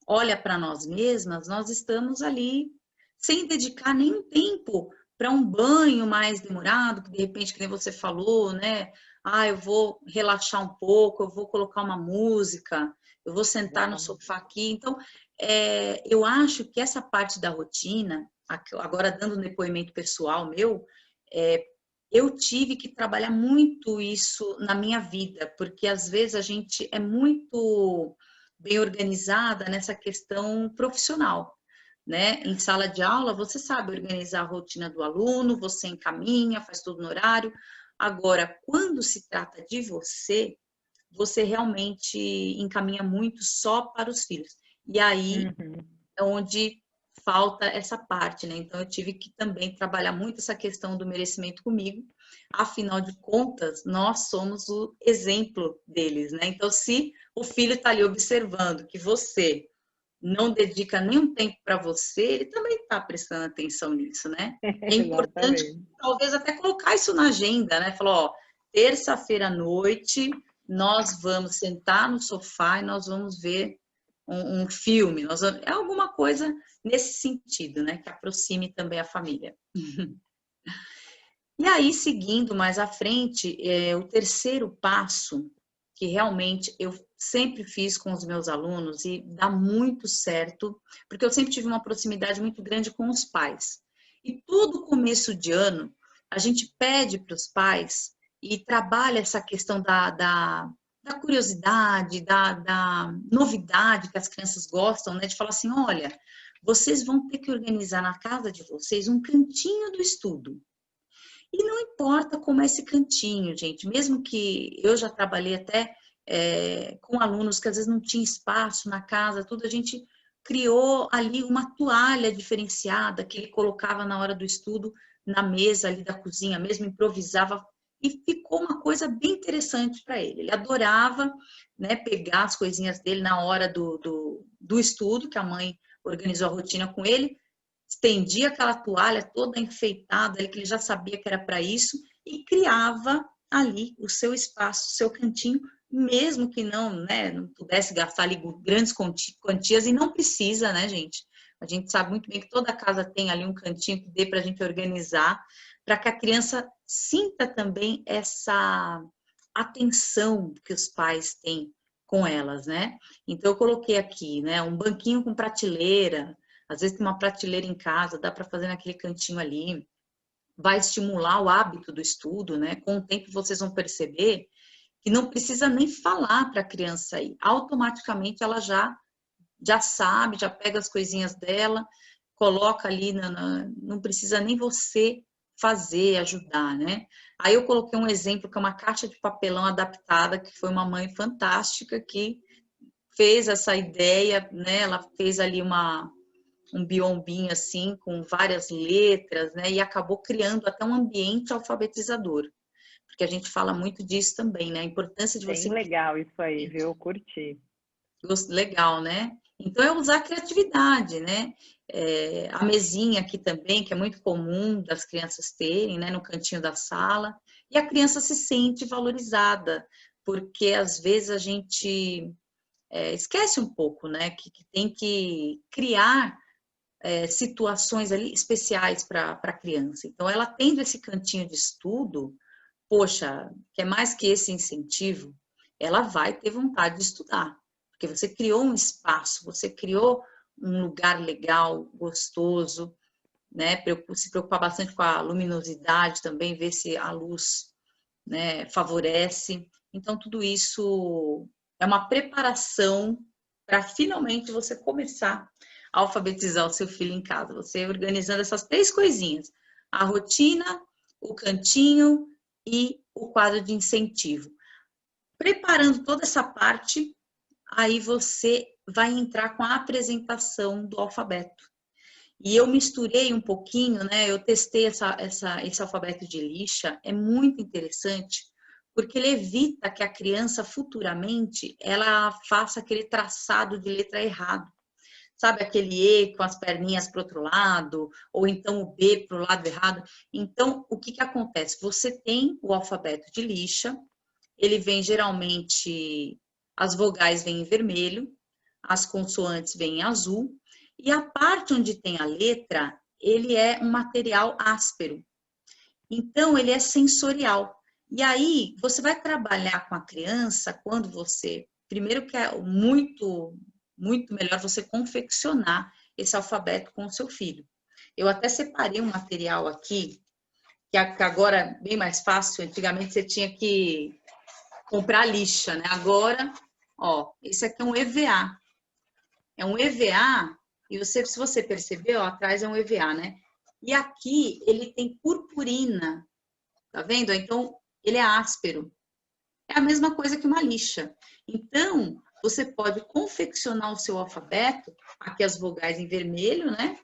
olha para nós mesmas, nós estamos ali sem dedicar nenhum tempo para um banho mais demorado, que de repente, que nem você falou, né? Eu vou relaxar um pouco, eu vou colocar uma música, eu vou sentar no sofá aqui. Então, eu acho que essa parte da rotina, agora dando um depoimento pessoal meu, eu tive que trabalhar muito isso na minha vida, porque às vezes a gente é muito bem organizada nessa questão profissional, né? Em sala de aula, você sabe organizar a rotina do aluno, você encaminha, faz tudo no horário. Agora, quando se trata de você, você realmente encaminha muito só para os filhos. E aí é onde falta essa parte, né? Então, eu tive que também trabalhar muito essa questão do merecimento comigo. Afinal de contas, nós somos o exemplo deles, né? Então, se o filho está ali observando que você não dedica nenhum tempo para você, ele também está prestando atenção nisso, né? É importante, talvez, até colocar isso na agenda, né? Falar, ó, terça-feira à noite, nós vamos sentar no sofá e nós vamos ver um filme. É alguma coisa nesse sentido, né? Que aproxime também a família. E aí, seguindo mais à frente, o terceiro passo, que realmente eu sempre fiz com os meus alunos e dá muito certo, porque eu sempre tive uma proximidade muito grande com os pais. E todo começo de ano, a gente pede para os pais e trabalha essa questão da curiosidade, da novidade que as crianças gostam, né? De falar assim, olha, vocês vão ter que organizar na casa de vocês um cantinho do estudo. E não importa como é esse cantinho, gente, mesmo que eu já trabalhei até com alunos que às vezes não tinha espaço na casa, tudo, a gente criou ali uma toalha diferenciada que ele colocava na hora do estudo na mesa ali da cozinha, mesmo improvisava, e ficou uma coisa bem interessante para ele. Ele adorava, né, pegar as coisinhas dele na hora do estudo, que a mãe organizou a rotina com ele, estendia aquela toalha toda enfeitada, que ele já sabia que era para isso, e criava ali o seu espaço, o seu cantinho, mesmo que não, né, não pudesse gastar ali grandes quantias, e não precisa, né, gente? A gente sabe muito bem que toda casa tem ali um cantinho que dê para a gente organizar, para que a criança sinta também essa atenção que os pais têm com elas, né? Então, eu coloquei aqui, né, um banquinho com prateleira. Às vezes tem uma prateleira em casa, dá para fazer naquele cantinho ali. Vai estimular o hábito do estudo, né? Com o tempo vocês vão perceber que não precisa nem falar para a criança ir. Automaticamente ela já sabe, já pega as coisinhas dela, coloca ali, não precisa nem você fazer, ajudar, né? Aí eu coloquei um exemplo que é uma caixa de papelão adaptada, que foi uma mãe fantástica que fez essa ideia, né? Ela fez ali um biombinho assim, com várias letras, né? E acabou criando até um ambiente alfabetizador. Porque a gente fala muito disso também, né? A importância de você... Bem legal isso aí, viu? Curti. Legal, né? Então, é usar a criatividade, né? A mesinha aqui também, que é muito comum das crianças terem, né? No cantinho da sala. E a criança se sente valorizada, porque às vezes a gente esquece um pouco, né? Que tem que criar situações ali especiais para a criança. Então, ela tendo esse cantinho de estudo, poxa, que é mais que esse incentivo, ela vai ter vontade de estudar, porque você criou um espaço, você criou um lugar legal, gostoso, né? Se preocupar bastante com a luminosidade também, ver se a luz, né, favorece. Então, tudo isso é uma preparação para finalmente você começar a alfabetizar o seu filho em casa. Você organizando essas 3 coisinhas: a rotina, o cantinho e o quadro de incentivo. Preparando toda essa parte, aí você vai entrar com a apresentação do alfabeto. E eu misturei um pouquinho, né? Eu testei esse alfabeto de lixa, é muito interessante, porque ele evita que a criança futuramente ela faça aquele traçado de letra errado. Sabe aquele E com as perninhas para o outro lado, ou então o B para o lado errado. Então, o que acontece? Você tem o alfabeto de lixa, ele vem geralmente, as vogais vêm em vermelho, as consoantes vêm em azul, e a parte onde tem a letra, ele é um material áspero. Então, ele é sensorial. E aí, você vai trabalhar com a criança, quando você primeiro que é muito, muito melhor você confeccionar esse alfabeto com o seu filho. Eu até separei um material aqui, que agora é bem mais fácil. Antigamente você tinha que comprar lixa, né? Agora, ó, esse aqui é um EVA. É um EVA, e você, se você perceber, ó, atrás é um EVA, né? E aqui ele tem purpurina, tá vendo? Então, ele é áspero. É a mesma coisa que uma lixa. Então, você pode confeccionar o seu alfabeto, aqui as vogais em vermelho, né?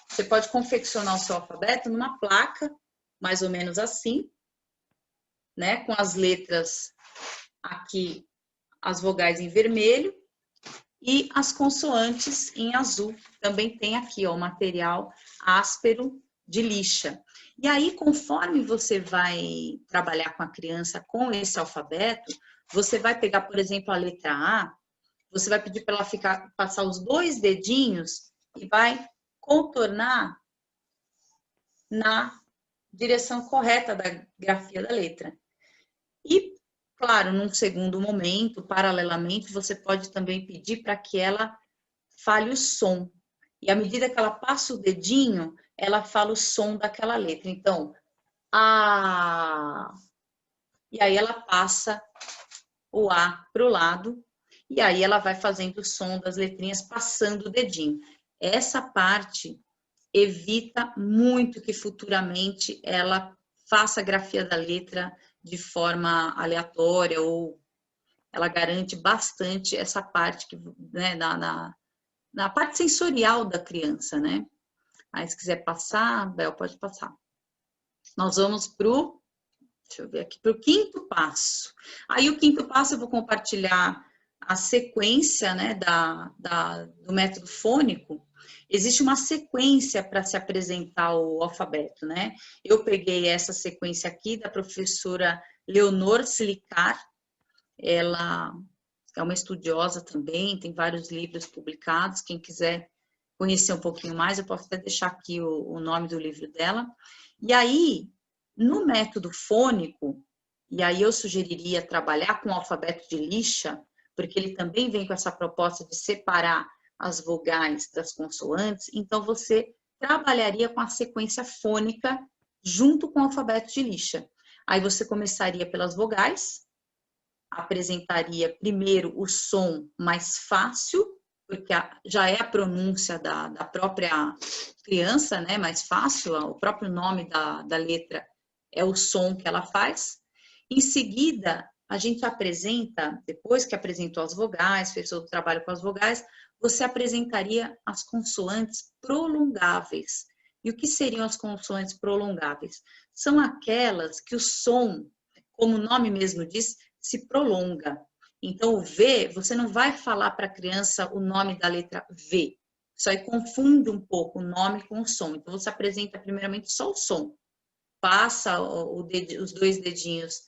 Você pode confeccionar o seu alfabeto numa placa, mais ou menos assim, né? Com as letras aqui, as vogais em vermelho e as consoantes em azul. Também tem aqui, ó, o material áspero de lixa. E aí, conforme você vai trabalhar com a criança com esse alfabeto, você vai pegar, por exemplo, a letra A, você vai pedir para ela passar os 2 dedinhos e vai contornar na direção correta da grafia da letra. E, claro, num segundo momento, paralelamente, você pode também pedir para que ela fale o som. E à medida que ela passa o dedinho, ela fala o som daquela letra. Então, A. E aí ela passa o A para o lado. E aí ela vai fazendo o som das letrinhas, passando o dedinho. Essa parte evita muito que futuramente ela faça a grafia da letra de forma aleatória, ou ela garante bastante essa parte que, né, na parte sensorial da criança, né? Aí, se quiser passar, Bel, pode passar. Nós vamos deixa eu ver aqui, para o 5º passo. Aí, o 5º passo, eu vou compartilhar a sequência, né, do método fônico. Existe uma sequência para se apresentar o alfabeto, né? Eu peguei essa sequência aqui da professora Leonor Slicar. Ela é uma estudiosa também, tem vários livros publicados. Quem quiser conhecer um pouquinho mais, eu posso até deixar aqui o nome do livro dela. E aí, no método fônico, e aí eu sugeriria trabalhar com o alfabeto de lixa, porque ele também vem com essa proposta de separar as vogais das consoantes, então você trabalharia com a sequência fônica junto com o alfabeto de lixa. Aí você começaria pelas vogais, apresentaria primeiro o som mais fácil, porque já é a pronúncia da própria criança, né, mais fácil, o próprio nome da letra é o som que ela faz. Em seguida, a gente apresenta, depois que apresentou as vogais, fez todo o trabalho com as vogais, você apresentaria as consoantes prolongáveis. E o que seriam as consoantes prolongáveis? São aquelas que o som, como o nome mesmo diz, se prolonga. Então, o V, você não vai falar para a criança o nome da letra V. Isso aí confunde um pouco o nome com o som. Então, você apresenta primeiramente só o som. Passa os 2 dedinhos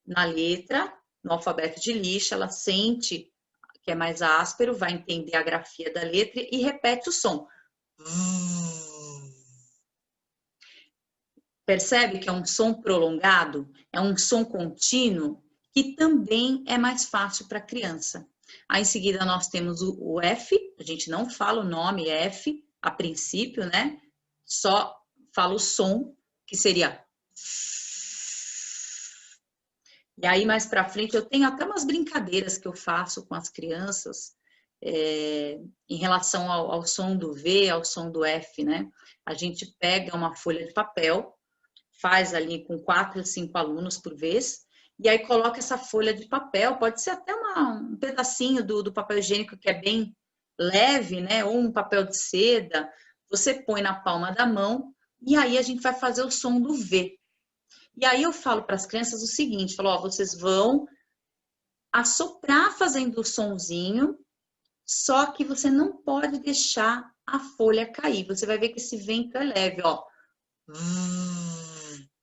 na letra, no alfabeto de lixa, ela sente que é mais áspero, vai entender a grafia da letra e repete o som. Percebe que é um som prolongado? É um som contínuo que também é mais fácil para a criança. Aí, em seguida, nós temos o F, a gente não fala o nome F a princípio, né? Só fala o som, que seria... E aí, mais para frente, eu tenho até umas brincadeiras que eu faço com as crianças em relação ao som do V, ao som do F, né? A gente pega uma folha de papel, faz ali com 4 ou 5 alunos por vez, e aí coloca essa folha de papel, pode ser até um pedacinho do papel higiênico que é bem leve, né? Ou um papel de seda, você põe na palma da mão, e aí a gente vai fazer o som do V. E aí eu falo para as crianças o seguinte, falo, ó, vocês vão assoprar fazendo o sonzinho, só que você não pode deixar a folha cair. Você vai ver que esse vento é leve, ó.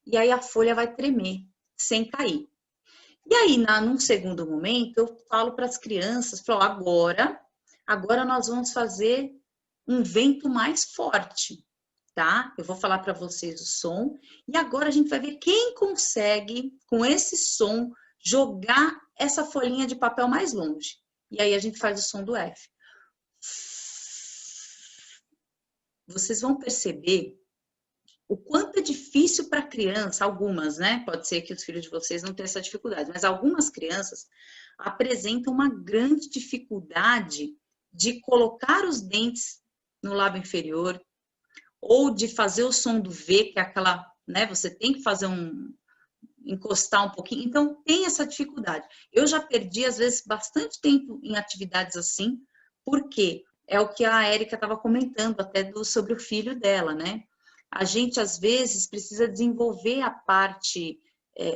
E aí a folha vai tremer, sem cair. E aí, num segundo momento, eu falo para as crianças, falo, agora nós vamos fazer um vento mais forte, tá? Eu vou falar para vocês o som, e agora a gente vai ver quem consegue, com esse som, jogar essa folhinha de papel mais longe. E aí a gente faz o som do F. Vocês vão perceber o quanto é difícil para a criança, algumas, né? Pode ser que os filhos de vocês não tenham essa dificuldade, mas algumas crianças apresentam uma grande dificuldade de colocar os dentes no lábio inferior ou de fazer o som do V, que é aquela, né? Você tem que fazer encostar um pouquinho, então tem essa dificuldade. Eu já perdi, às vezes, bastante tempo em atividades assim, porque é o que a Érica estava comentando até sobre o filho dela, né? A gente, às vezes, precisa desenvolver a parte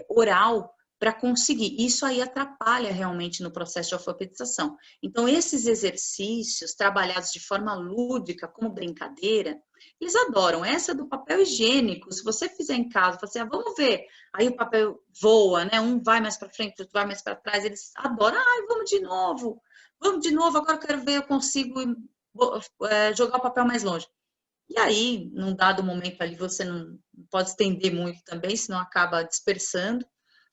oral para conseguir. Isso aí atrapalha realmente no processo de alfabetização. Então, esses exercícios trabalhados de forma lúdica, como brincadeira, eles adoram. Essa do papel higiênico, se você fizer em casa, você assim, vamos ver. Aí o papel voa, né? Um vai mais para frente, outro vai mais para trás. Eles adoram. Ai, vamos de novo. Vamos de novo. Agora eu quero ver, eu consigo jogar o papel mais longe. E aí, num dado momento ali, você não pode estender muito também, senão acaba dispersando.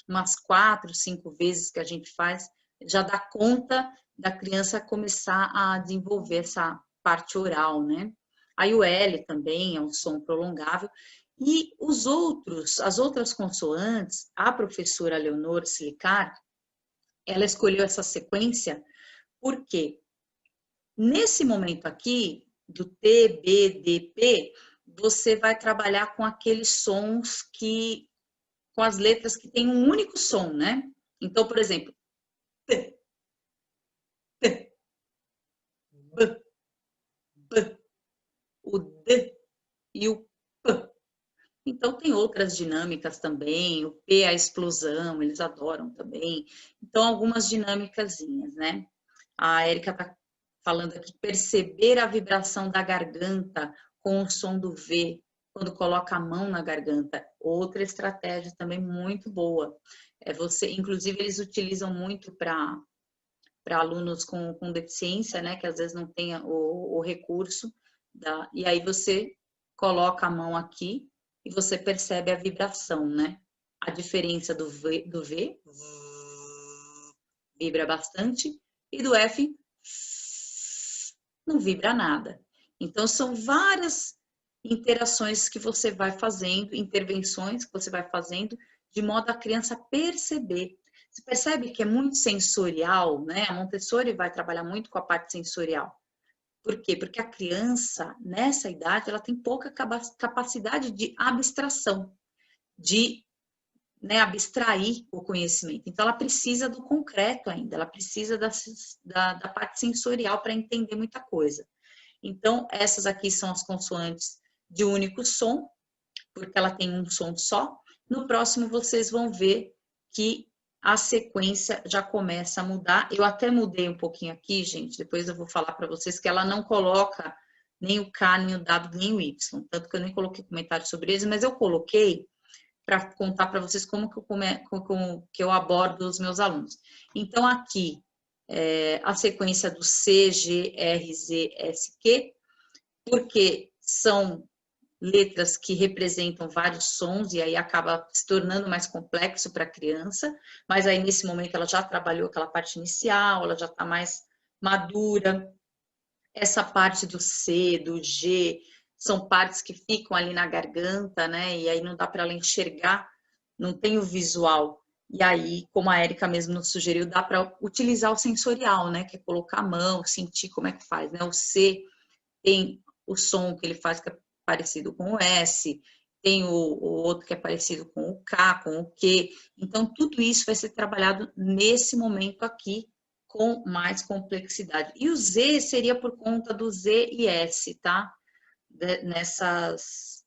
Umas 4, 5 vezes que a gente faz, já dá conta da criança começar a desenvolver essa parte oral, né? Aí o L também é um som prolongável. E as outras consoantes, a professora Leonor Silicar, ela escolheu essa sequência porque nesse momento aqui, do T, B, D, P, você vai trabalhar com aqueles sons com as letras que têm um único som, né? Então, por exemplo, T, T, B, B, o D e o P. Então, tem outras dinâmicas também, o P é a explosão, eles adoram também. Então, algumas dinâmicazinhas, né? A Érica está falando aqui, perceber a vibração da garganta com o som do V, quando coloca a mão na garganta. Outra estratégia também muito boa. Inclusive, eles utilizam muito para alunos com deficiência, né, que às vezes não tem o recurso, e aí você coloca a mão aqui e você percebe a vibração, né? A diferença do V vibra bastante, e do F não vibra nada. Então, são várias interações que você vai fazendo, intervenções que você vai fazendo, de modo a criança perceber. Você percebe que é muito sensorial, né? A Montessori vai trabalhar muito com a parte sensorial. Por quê? Porque a criança, nessa idade, ela tem pouca capacidade de abstração, de abstrair o conhecimento. Então, ela precisa do concreto ainda, ela precisa da parte sensorial para entender muita coisa. Então, essas aqui são as consoantes de único som, porque ela tem um som só. No próximo, vocês vão ver que a sequência já começa a mudar. Eu até mudei um pouquinho aqui, gente, depois eu vou falar para vocês que ela não coloca nem o K, nem o W, nem o Y, tanto que eu nem coloquei comentário sobre eles, mas eu coloquei para contar para vocês como que eu abordo os meus alunos. Então, aqui, a sequência do C, G, R, Z, S, Q, porque são letras que representam vários sons e aí acaba se tornando mais complexo para a criança, mas aí nesse momento ela já trabalhou aquela parte inicial, ela já está mais madura. Essa parte do C, do G, são partes que ficam ali na garganta, né? E aí não dá para ela enxergar, não tem o visual. E aí, como a Érica mesmo nos sugeriu, dá para utilizar o sensorial, né? Que é colocar a mão, sentir como é que faz, né? O C tem o som que ele faz que é parecido com o S, tem o outro que é parecido com o K, com o Q. Então, tudo isso vai ser trabalhado nesse momento aqui, com mais complexidade. E o Z seria por conta do Z e S, tá? Nessas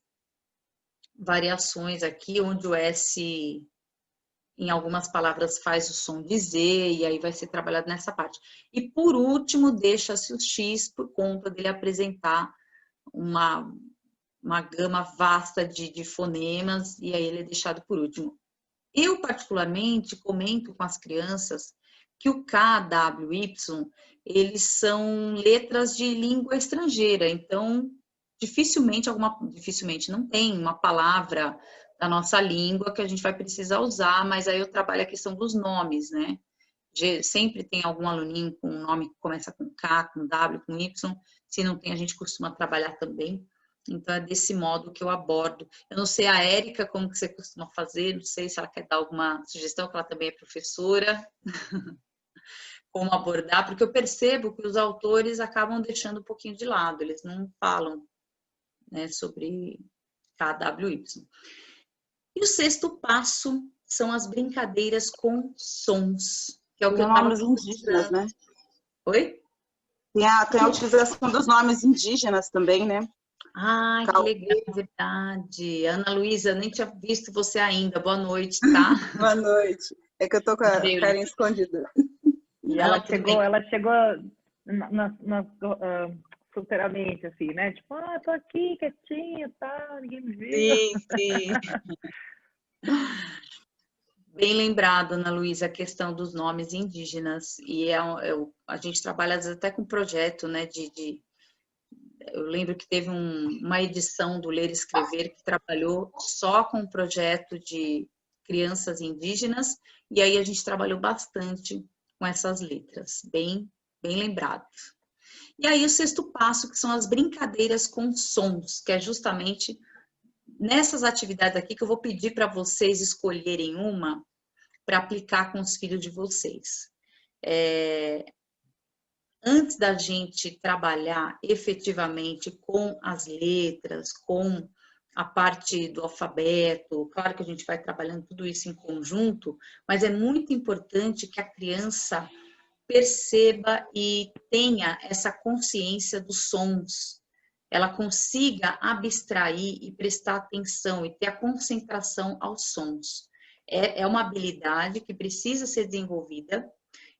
variações aqui, onde o S, em algumas palavras, faz o som de Z, e aí vai ser trabalhado nessa parte. E, por último, deixa-se o X por conta dele apresentar uma gama vasta de fonemas, e aí ele é deixado por último. Eu, particularmente, comento com as crianças que o K, W, Y, eles são letras de língua estrangeira, então dificilmente não tem uma palavra da nossa língua que a gente vai precisar usar, mas aí eu trabalho a questão dos nomes, né? sempre tem algum aluninho com um nome que começa com K, com W, com Y. Se não tem, a gente costuma trabalhar também. Então, é desse modo que eu abordo. Eu não sei a Érica, como que você costuma fazer, não sei se ela quer dar alguma sugestão, que ela também é professora, como abordar, porque eu percebo que os autores acabam deixando um pouquinho de lado, eles não falam, né, sobre KWY. E o sexto passo são as brincadeiras com sons, que é o que eu estava nomes indígenas, né? Oi? Tem a utilização dos nomes indígenas também, né? Ai, que legal, verdade. Ana Luísa, nem tinha visto você ainda. Boa noite, tá? Boa noite. É que eu tô com a carinha escondida. E ela chegou futuramente, assim, né? Tipo, tô aqui quietinha, tá? Ninguém me viu. Sim, sim. Bem lembrado, Ana Luísa, a questão dos nomes indígenas. E a gente trabalha às vezes até com projeto, né? Eu lembro que teve uma edição do Ler e Escrever que trabalhou só com o projeto de crianças indígenas, e aí a gente trabalhou bastante com essas letras, bem lembrado. E aí o sexto passo, que são as brincadeiras com sons, que é justamente nessas atividades aqui que eu vou pedir para vocês escolherem uma para aplicar com os filhos de vocês. Antes da gente trabalhar efetivamente com as letras, com a parte do alfabeto, claro que a gente vai trabalhando tudo isso em conjunto, mas é muito importante que a criança perceba e tenha essa consciência dos sons, ela consiga abstrair e prestar atenção e ter a concentração aos sons. É uma habilidade que precisa ser desenvolvida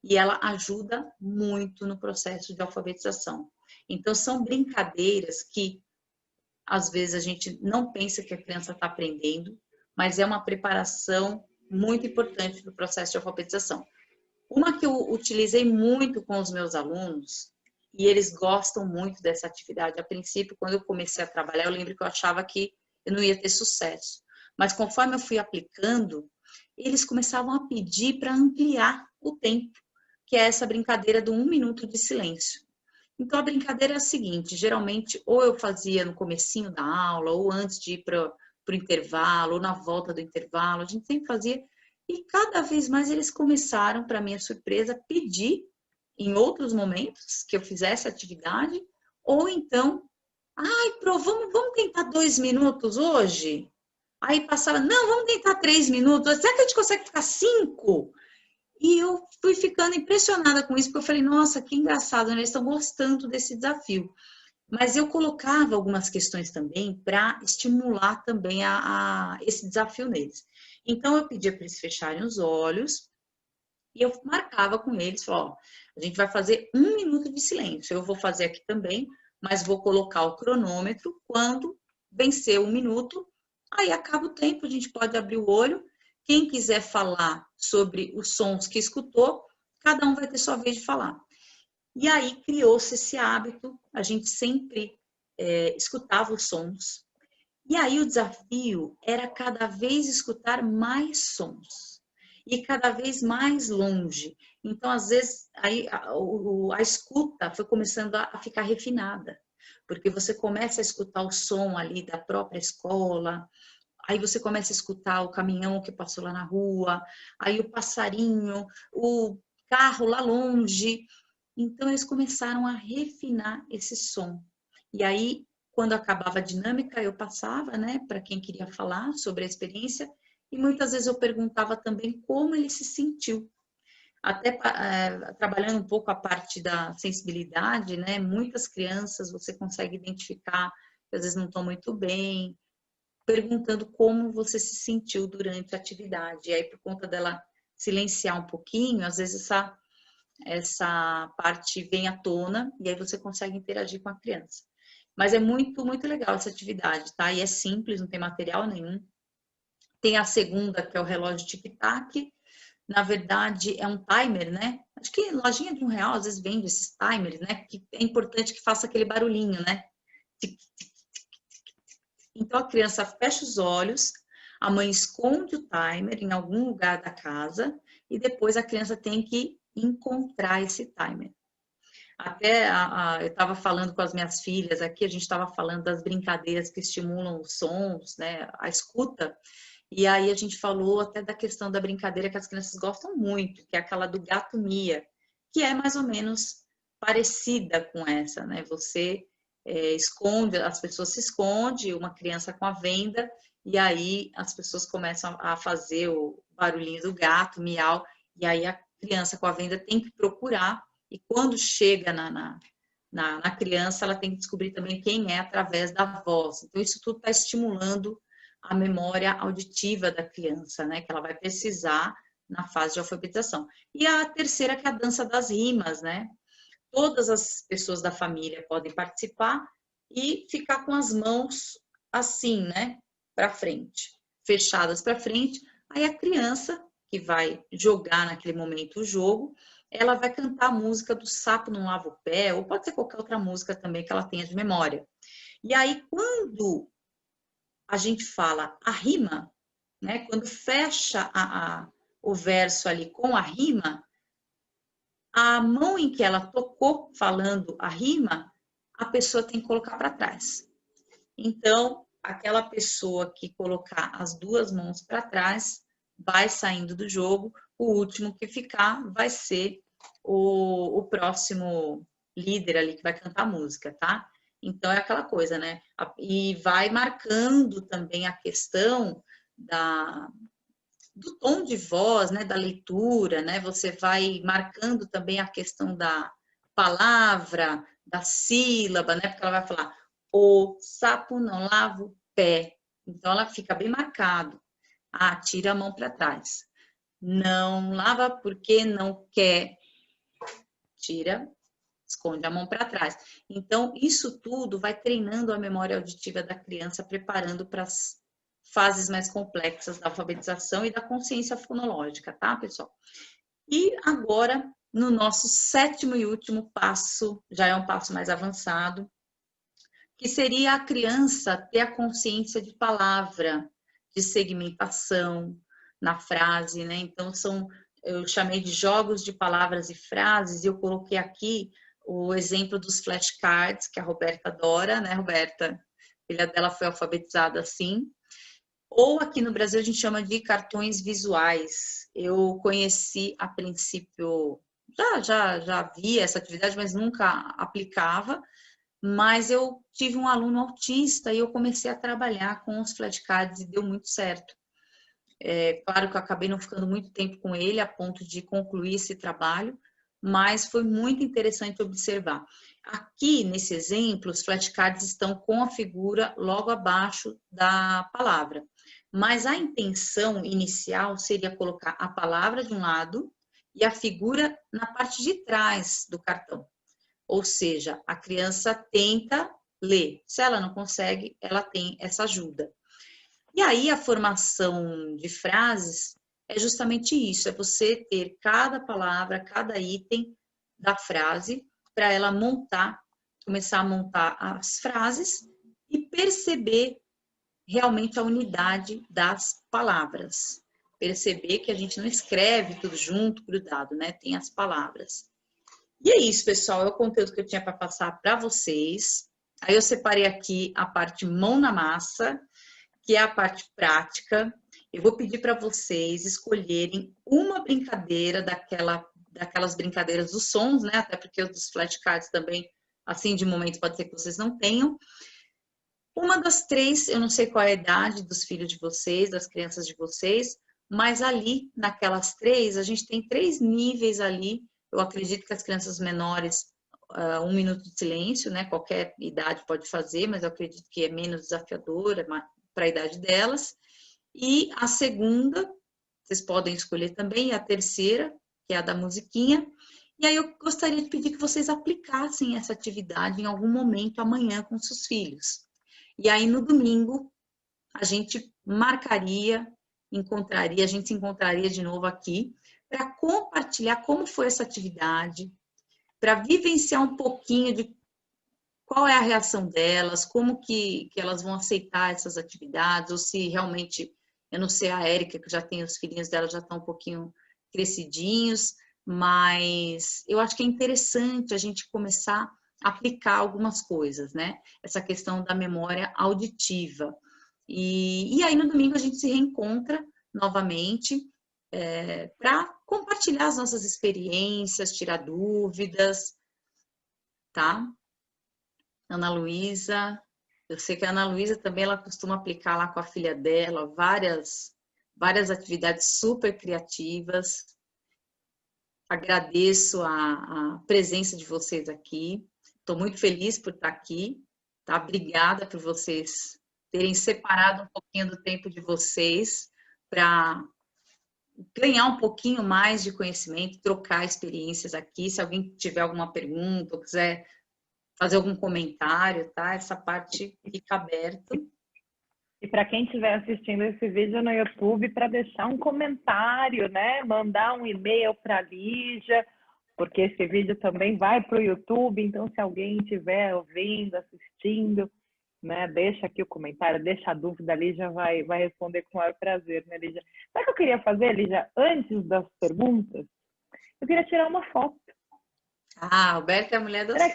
e ela ajuda muito no processo de alfabetização. Então, são brincadeiras que, às vezes, a gente não pensa que a criança está aprendendo, mas é uma preparação muito importante para o processo de alfabetização. Uma que eu utilizei muito com os meus alunos, e eles gostam muito dessa atividade. A princípio, quando eu comecei a trabalhar, eu lembro que eu achava que eu não ia ter sucesso. Mas conforme eu fui aplicando, eles começavam a pedir para ampliar o tempo, que é essa brincadeira do 1 minuto de silêncio. Então, a brincadeira é a seguinte, geralmente, ou eu fazia no comecinho da aula, ou antes de ir para o intervalo, ou na volta do intervalo, a gente sempre fazia, e cada vez mais eles começaram, para minha surpresa, pedir, em outros momentos, que eu fizesse atividade, ou então, vamos tentar 2 minutos hoje? Aí passava, não, vamos tentar 3 minutos, será que a gente consegue ficar 5? E eu fui ficando impressionada com isso, porque eu falei, nossa, que engraçado, né? Eles estão gostando desse desafio. Mas eu colocava algumas questões também para estimular também esse desafio neles. Então, eu pedia para eles fecharem os olhos e eu marcava com eles, falava, a gente vai fazer 1 minuto de silêncio. Eu vou fazer aqui também, mas vou colocar o cronômetro. Quando vencer 1 minuto, aí acaba o tempo, a gente pode abrir o olho. Quem quiser falar sobre os sons que escutou, cada um vai ter sua vez de falar. E aí criou-se esse hábito, a gente sempre escutava os sons. E aí o desafio era cada vez escutar mais sons. E cada vez mais longe. Então, às vezes, aí, a escuta foi começando a ficar refinada. Porque você começa a escutar o som ali da própria escola, aí você começa a escutar o caminhão que passou lá na rua, aí o passarinho, o carro lá longe. Então, eles começaram a refinar esse som. E aí, quando acabava a dinâmica, eu passava, né, para quem queria falar sobre a experiência, e muitas vezes eu perguntava também como ele se sentiu. Até trabalhando um pouco a parte da sensibilidade, né, muitas crianças você consegue identificar que às vezes não estão muito bem, perguntando como você se sentiu durante a atividade. E aí, por conta dela silenciar um pouquinho, às vezes essa parte vem à tona e aí você consegue interagir com a criança. Mas é muito, muito legal essa atividade, tá? E é simples, não tem material nenhum. Tem a segunda, que é o relógio tic-tac. Na verdade, é um timer, né? Acho que em lojinha de R$1, às vezes vende esses timers, né? Que é importante que faça aquele barulhinho, né? Então, a criança fecha os olhos, a mãe esconde o timer em algum lugar da casa e depois a criança tem que encontrar esse timer. Até eu estava falando com as minhas filhas aqui, a gente estava falando das brincadeiras que estimulam os sons, né, a escuta, e aí a gente falou até da questão da brincadeira que as crianças gostam muito, que é aquela do gato Mia, que é mais ou menos parecida com essa, né? Você esconde, as pessoas se escondem, uma criança com a venda, e aí as pessoas começam a fazer o barulhinho do gato, miau, e aí a criança com a venda tem que procurar, e quando chega na criança, ela tem que descobrir também quem é através da voz. Então, isso tudo está estimulando a memória auditiva da criança, né? Que ela vai precisar na fase de alfabetização. E a terceira, que é a dança das rimas, né? Todas as pessoas da família podem participar e ficar com as mãos assim, né? Para frente, fechadas para frente. Aí a criança que vai jogar naquele momento o jogo, ela vai cantar a música do Sapo Não Lava o Pé, ou pode ser qualquer outra música também que ela tenha de memória. E aí, quando a gente fala a rima, né? Quando fecha o verso ali com a rima, a mão em que ela tocou falando a rima, a pessoa tem que colocar para trás. Então, aquela pessoa que colocar as duas mãos para trás vai saindo do jogo. O último que ficar vai ser o próximo líder ali que vai cantar a música, tá? Então, é aquela coisa, né? E vai marcando também a questão do tom de voz, né? Da leitura, né? Você vai marcando também a questão da palavra, da sílaba, né? Porque ela vai falar, o sapo não lava o pé. Então, ela fica bem marcado. Ah, tira a mão para trás. Não lava porque não quer. Tira, esconde a mão para trás. Então, isso tudo vai treinando a memória auditiva da criança, preparando para as fases mais complexas da alfabetização e da consciência fonológica, tá, pessoal? E agora, no nosso sétimo e último passo, já é um passo mais avançado, que seria a criança ter a consciência de palavra, de segmentação na frase, né? Então, eu chamei de jogos de palavras e frases, e eu coloquei aqui o exemplo dos flashcards, que a Roberta adora, né, Roberta? A filha dela foi alfabetizada assim. Ou aqui no Brasil a gente chama de cartões visuais. Eu conheci a princípio, já vi essa atividade, mas nunca aplicava. Mas eu tive um aluno autista e eu comecei a trabalhar com os flashcards e deu muito certo. Claro que eu acabei não ficando muito tempo com ele a ponto de concluir esse trabalho, mas foi muito interessante observar. Aqui, nesse exemplo, os flashcards estão com a figura logo abaixo da palavra, mas a intenção inicial seria colocar a palavra de um lado e a figura na parte de trás do cartão. Ou seja, a criança tenta ler. Se ela não consegue, ela tem essa ajuda. E aí a formação de frases é justamente isso, é você ter cada palavra, cada item da frase para ela começar a montar as frases e perceber realmente a unidade das palavras. Perceber que a gente não escreve tudo junto, grudado, né? Tem as palavras. E é isso, pessoal, é o conteúdo que eu tinha para passar para vocês. Aí eu separei aqui a parte mão na massa, que é a parte prática. Eu vou pedir para vocês escolherem uma brincadeira daquelas brincadeiras dos sons, né? Até porque os dos flashcards também, assim, de momento pode ser que vocês não tenham. Uma das três, eu não sei qual é a idade dos filhos de vocês, das crianças de vocês, mas ali, naquelas três, a gente tem 3 níveis ali. Eu acredito que as crianças menores, 1 minuto de silêncio, né? Qualquer idade pode fazer, mas eu acredito que é menos desafiadora para a idade delas. E a segunda, vocês podem escolher também, e a terceira, que é a da musiquinha. E aí eu gostaria de pedir que vocês aplicassem essa atividade em algum momento amanhã com seus filhos. E aí no domingo a gente a gente se encontraria de novo aqui para compartilhar como foi essa atividade, para vivenciar um pouquinho de qual é a reação delas, como que elas vão aceitar essas atividades, ou se realmente, eu não sei, a Érica, que já tem os filhinhos dela, já estão um pouquinho crescidinhos, mas eu acho que é interessante a gente começar a aplicar algumas coisas, né? Essa questão da memória auditiva. E aí no domingo a gente se reencontra novamente para compartilhar as nossas experiências, tirar dúvidas, tá? Ana Luísa, eu sei que a Ana Luísa também ela costuma aplicar lá com a filha dela várias atividades super criativas. Agradeço a presença de vocês aqui. Estou muito feliz por estar aqui, tá? Obrigada por vocês terem separado um pouquinho do tempo de vocês para ganhar um pouquinho mais de conhecimento, trocar experiências aqui. Se alguém tiver alguma pergunta ou quiser fazer algum comentário, tá? Essa parte fica aberta. E para quem estiver assistindo esse vídeo no YouTube, para deixar um comentário, né? Mandar um e-mail para a Lígia, porque esse vídeo também vai para o YouTube, então se alguém estiver ouvindo, assistindo, né? Deixa aqui o comentário, deixa a dúvida, a Lígia vai responder com o maior prazer, né, Lígia? Sabe o que eu queria fazer, Lígia? Antes das perguntas, eu queria tirar uma foto. Ah, a Roberta é a mulher das fotos.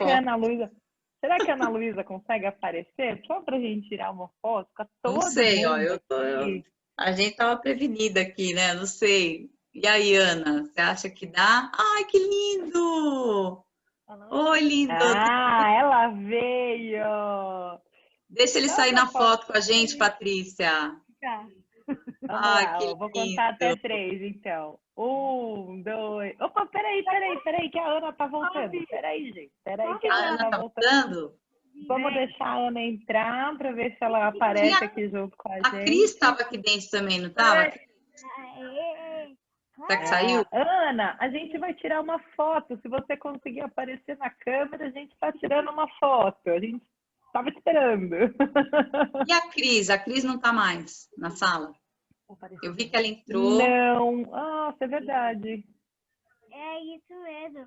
Será que a Ana Luísa consegue aparecer? Só para a gente tirar uma foto? Fica todo Não sei, ó, aqui. a gente estava prevenida aqui, né? Não sei. E aí, Ana, você acha que dá? Ai, que lindo! Oi, lindo! Ah, ela veio! Deixa ele sair na foto com a gente, Patrícia. Tá. Vamos Ai, lá, que eu vou lindo. contar até 3, então. 1, 2... Opa, peraí, que a Ana tá voltando. Peraí, gente. Peraí que a Ana tá voltando. Vamos deixar a Ana entrar para ver se ela aparece aqui junto com a gente. A Cris estava aqui dentro também, não estava? Será que saiu? Ana, a gente vai tirar uma foto. Se você conseguir aparecer na câmera, a gente está tirando uma foto. A gente estava esperando. E a Cris? A Cris não está mais na sala? Eu vi que ela entrou. Não. Nossa, é verdade. É isso mesmo.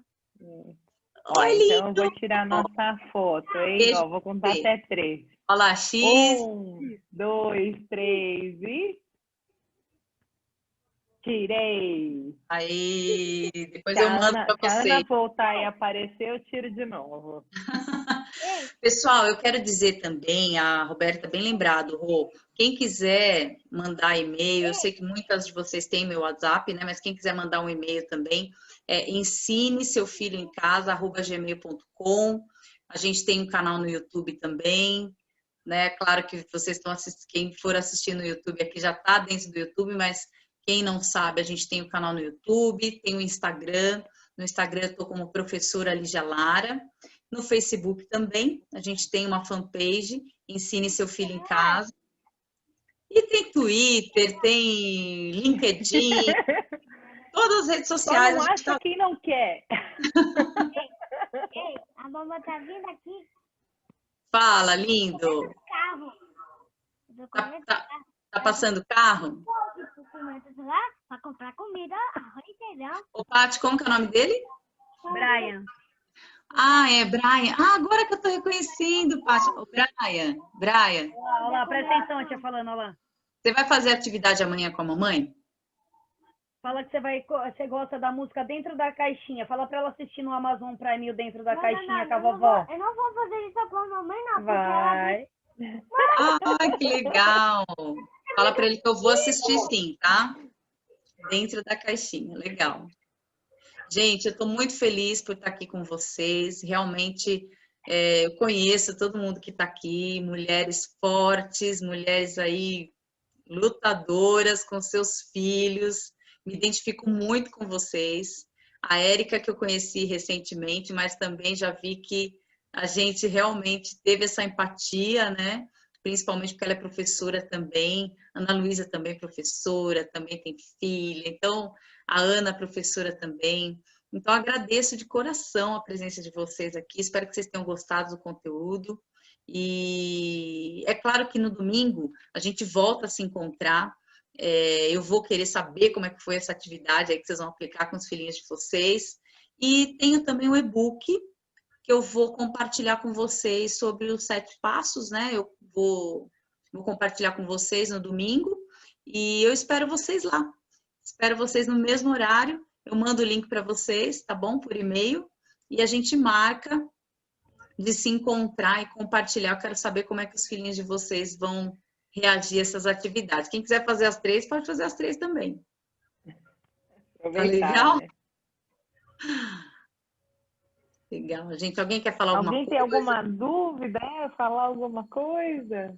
Oi, lindo. Então eu vou tirar a nossa foto, hein? Beijo. Ó, vou contar até 3. Olha lá, X. 1, 2, 3 e... Tirei. Aí, depois eu mando para vocês. Se a Ana voltar e aparecer, eu tiro de novo. Pessoal, eu quero dizer também, a Roberta, bem lembrado, Rô, quem quiser mandar e-mail, eu sei que muitas de vocês têm meu WhatsApp, né? Mas quem quiser mandar um e-mail também, ensineseufilhoemcasa@gmail.com. A gente tem um canal no YouTube também, né? Claro que vocês estão assistindo, quem for assistir no YouTube aqui já está dentro do YouTube, mas quem não sabe, a gente tem o canal no YouTube, tem o Instagram. No Instagram eu estou como professora Lígia Lara. No Facebook também, a gente tem uma fanpage, Ensine Seu Filho em Casa. E tem Twitter, tem LinkedIn, todas as redes sociais. Só não acha quem não quer. Ei, a mamãe tá vindo aqui. Fala, lindo. Carro. Tá passando carro? Lá pra comprar comida, entendeu? Ô, Paty, como que é o nome dele? Brian. Ah, é Brian. Ah, agora que eu tô reconhecendo, Paty. Ô, Brian. Olha lá, presta atenção, a tia falando, olha lá. Você vai fazer atividade amanhã com a mamãe? Fala que você gosta da música dentro da caixinha. Fala pra ela assistir no Amazon Prime dentro da caixinha com a vovó. Eu não vou fazer isso com a mamãe, não. Vai. Ah, que legal. Fala pra ele que eu vou assistir sim, tá? Dentro da caixinha. Legal. Gente, eu estou muito feliz por estar aqui com vocês. Realmente, eu conheço todo mundo que está aqui, mulheres fortes, mulheres aí lutadoras com seus filhos. Me identifico muito com vocês. A Érica, que eu conheci recentemente, mas também já vi que a gente realmente teve essa empatia, né? Principalmente porque ela é professora também. Ana Luísa também é professora, também tem filha. Então, a Ana, professora também. Então, agradeço de coração a presença de vocês aqui. Espero que vocês tenham gostado do conteúdo. E é claro que no domingo a gente volta a se encontrar. Eu vou querer saber como é que foi essa atividade aí que vocês vão aplicar com os filhinhos de vocês. E tenho também um e-book que eu vou compartilhar com vocês sobre os 7 passos, né? Eu vou compartilhar com vocês no domingo. E eu espero vocês lá. Espero vocês no mesmo horário. eu mando o link para vocês, tá bom? Por e-mail. E a gente marca de se encontrar e compartilhar. Eu quero saber como é que os filhinhos de vocês vão reagir a essas atividades. Quem quiser fazer as 3, pode fazer as 3 também. Tá legal? Né? Legal. Gente, alguém quer falar alguma coisa? Alguém tem alguma dúvida? Falar alguma coisa?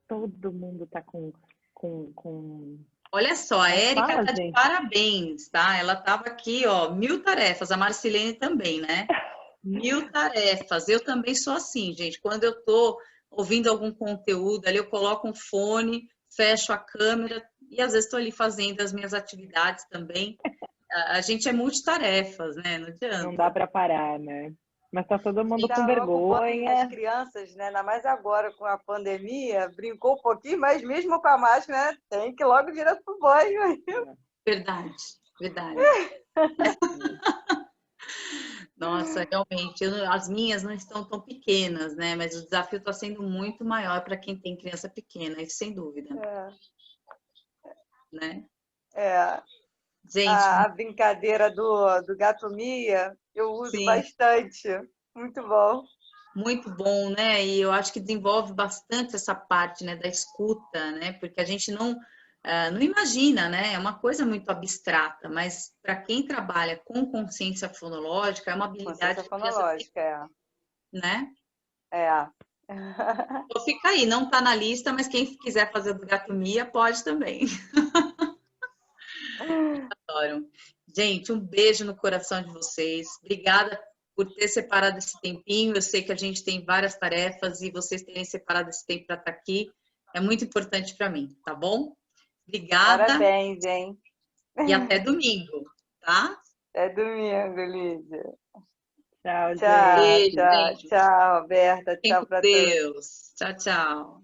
Todo mundo tá com... Olha só, a Érica tá de gente. parabéns, tá? Ela tava aqui, ó, 1000 tarefas. A Marcilene também, né? 1000 tarefas. Eu também sou assim, gente. Quando eu tô ouvindo algum conteúdo, ali eu coloco um fone, fecho a câmera e às vezes estou ali fazendo as minhas atividades também. A gente é multitarefas, né? Não adianta. Não dá para parar, né? Mas tá todo mundo com vergonha. As crianças, né? Ainda mais agora com a pandemia, brincou um pouquinho, mas mesmo com a máscara, né? Tem que logo direto pro banho. Verdade, verdade. Nossa, realmente, as minhas não estão tão pequenas, né? Mas o desafio está sendo muito maior para quem tem criança pequena, isso sem dúvida. Né? Gente, a brincadeira do Gato Mia, eu uso bastante. Muito bom. Muito bom, né? E eu acho que desenvolve bastante essa parte, né, da escuta, né? Porque a gente não imagina, né? É uma coisa muito abstrata, mas para quem trabalha com consciência fonológica, é uma habilidade... Consciência fonológica, né? Então fica aí, não está na lista, mas quem quiser fazer do Gato Mia, pode também. Adoro. Gente, um beijo no coração de vocês. Obrigada por ter separado esse tempinho. Eu sei que a gente tem várias tarefas e vocês terem separado esse tempo para estar aqui é muito importante para mim, tá bom? Obrigada. Parabéns, hein? E até domingo, tá? Até domingo, Lídia. Tchau, Tchau, gente. tchau, tchau, Roberta. Tchau para todos. Deus. Tchau, tchau.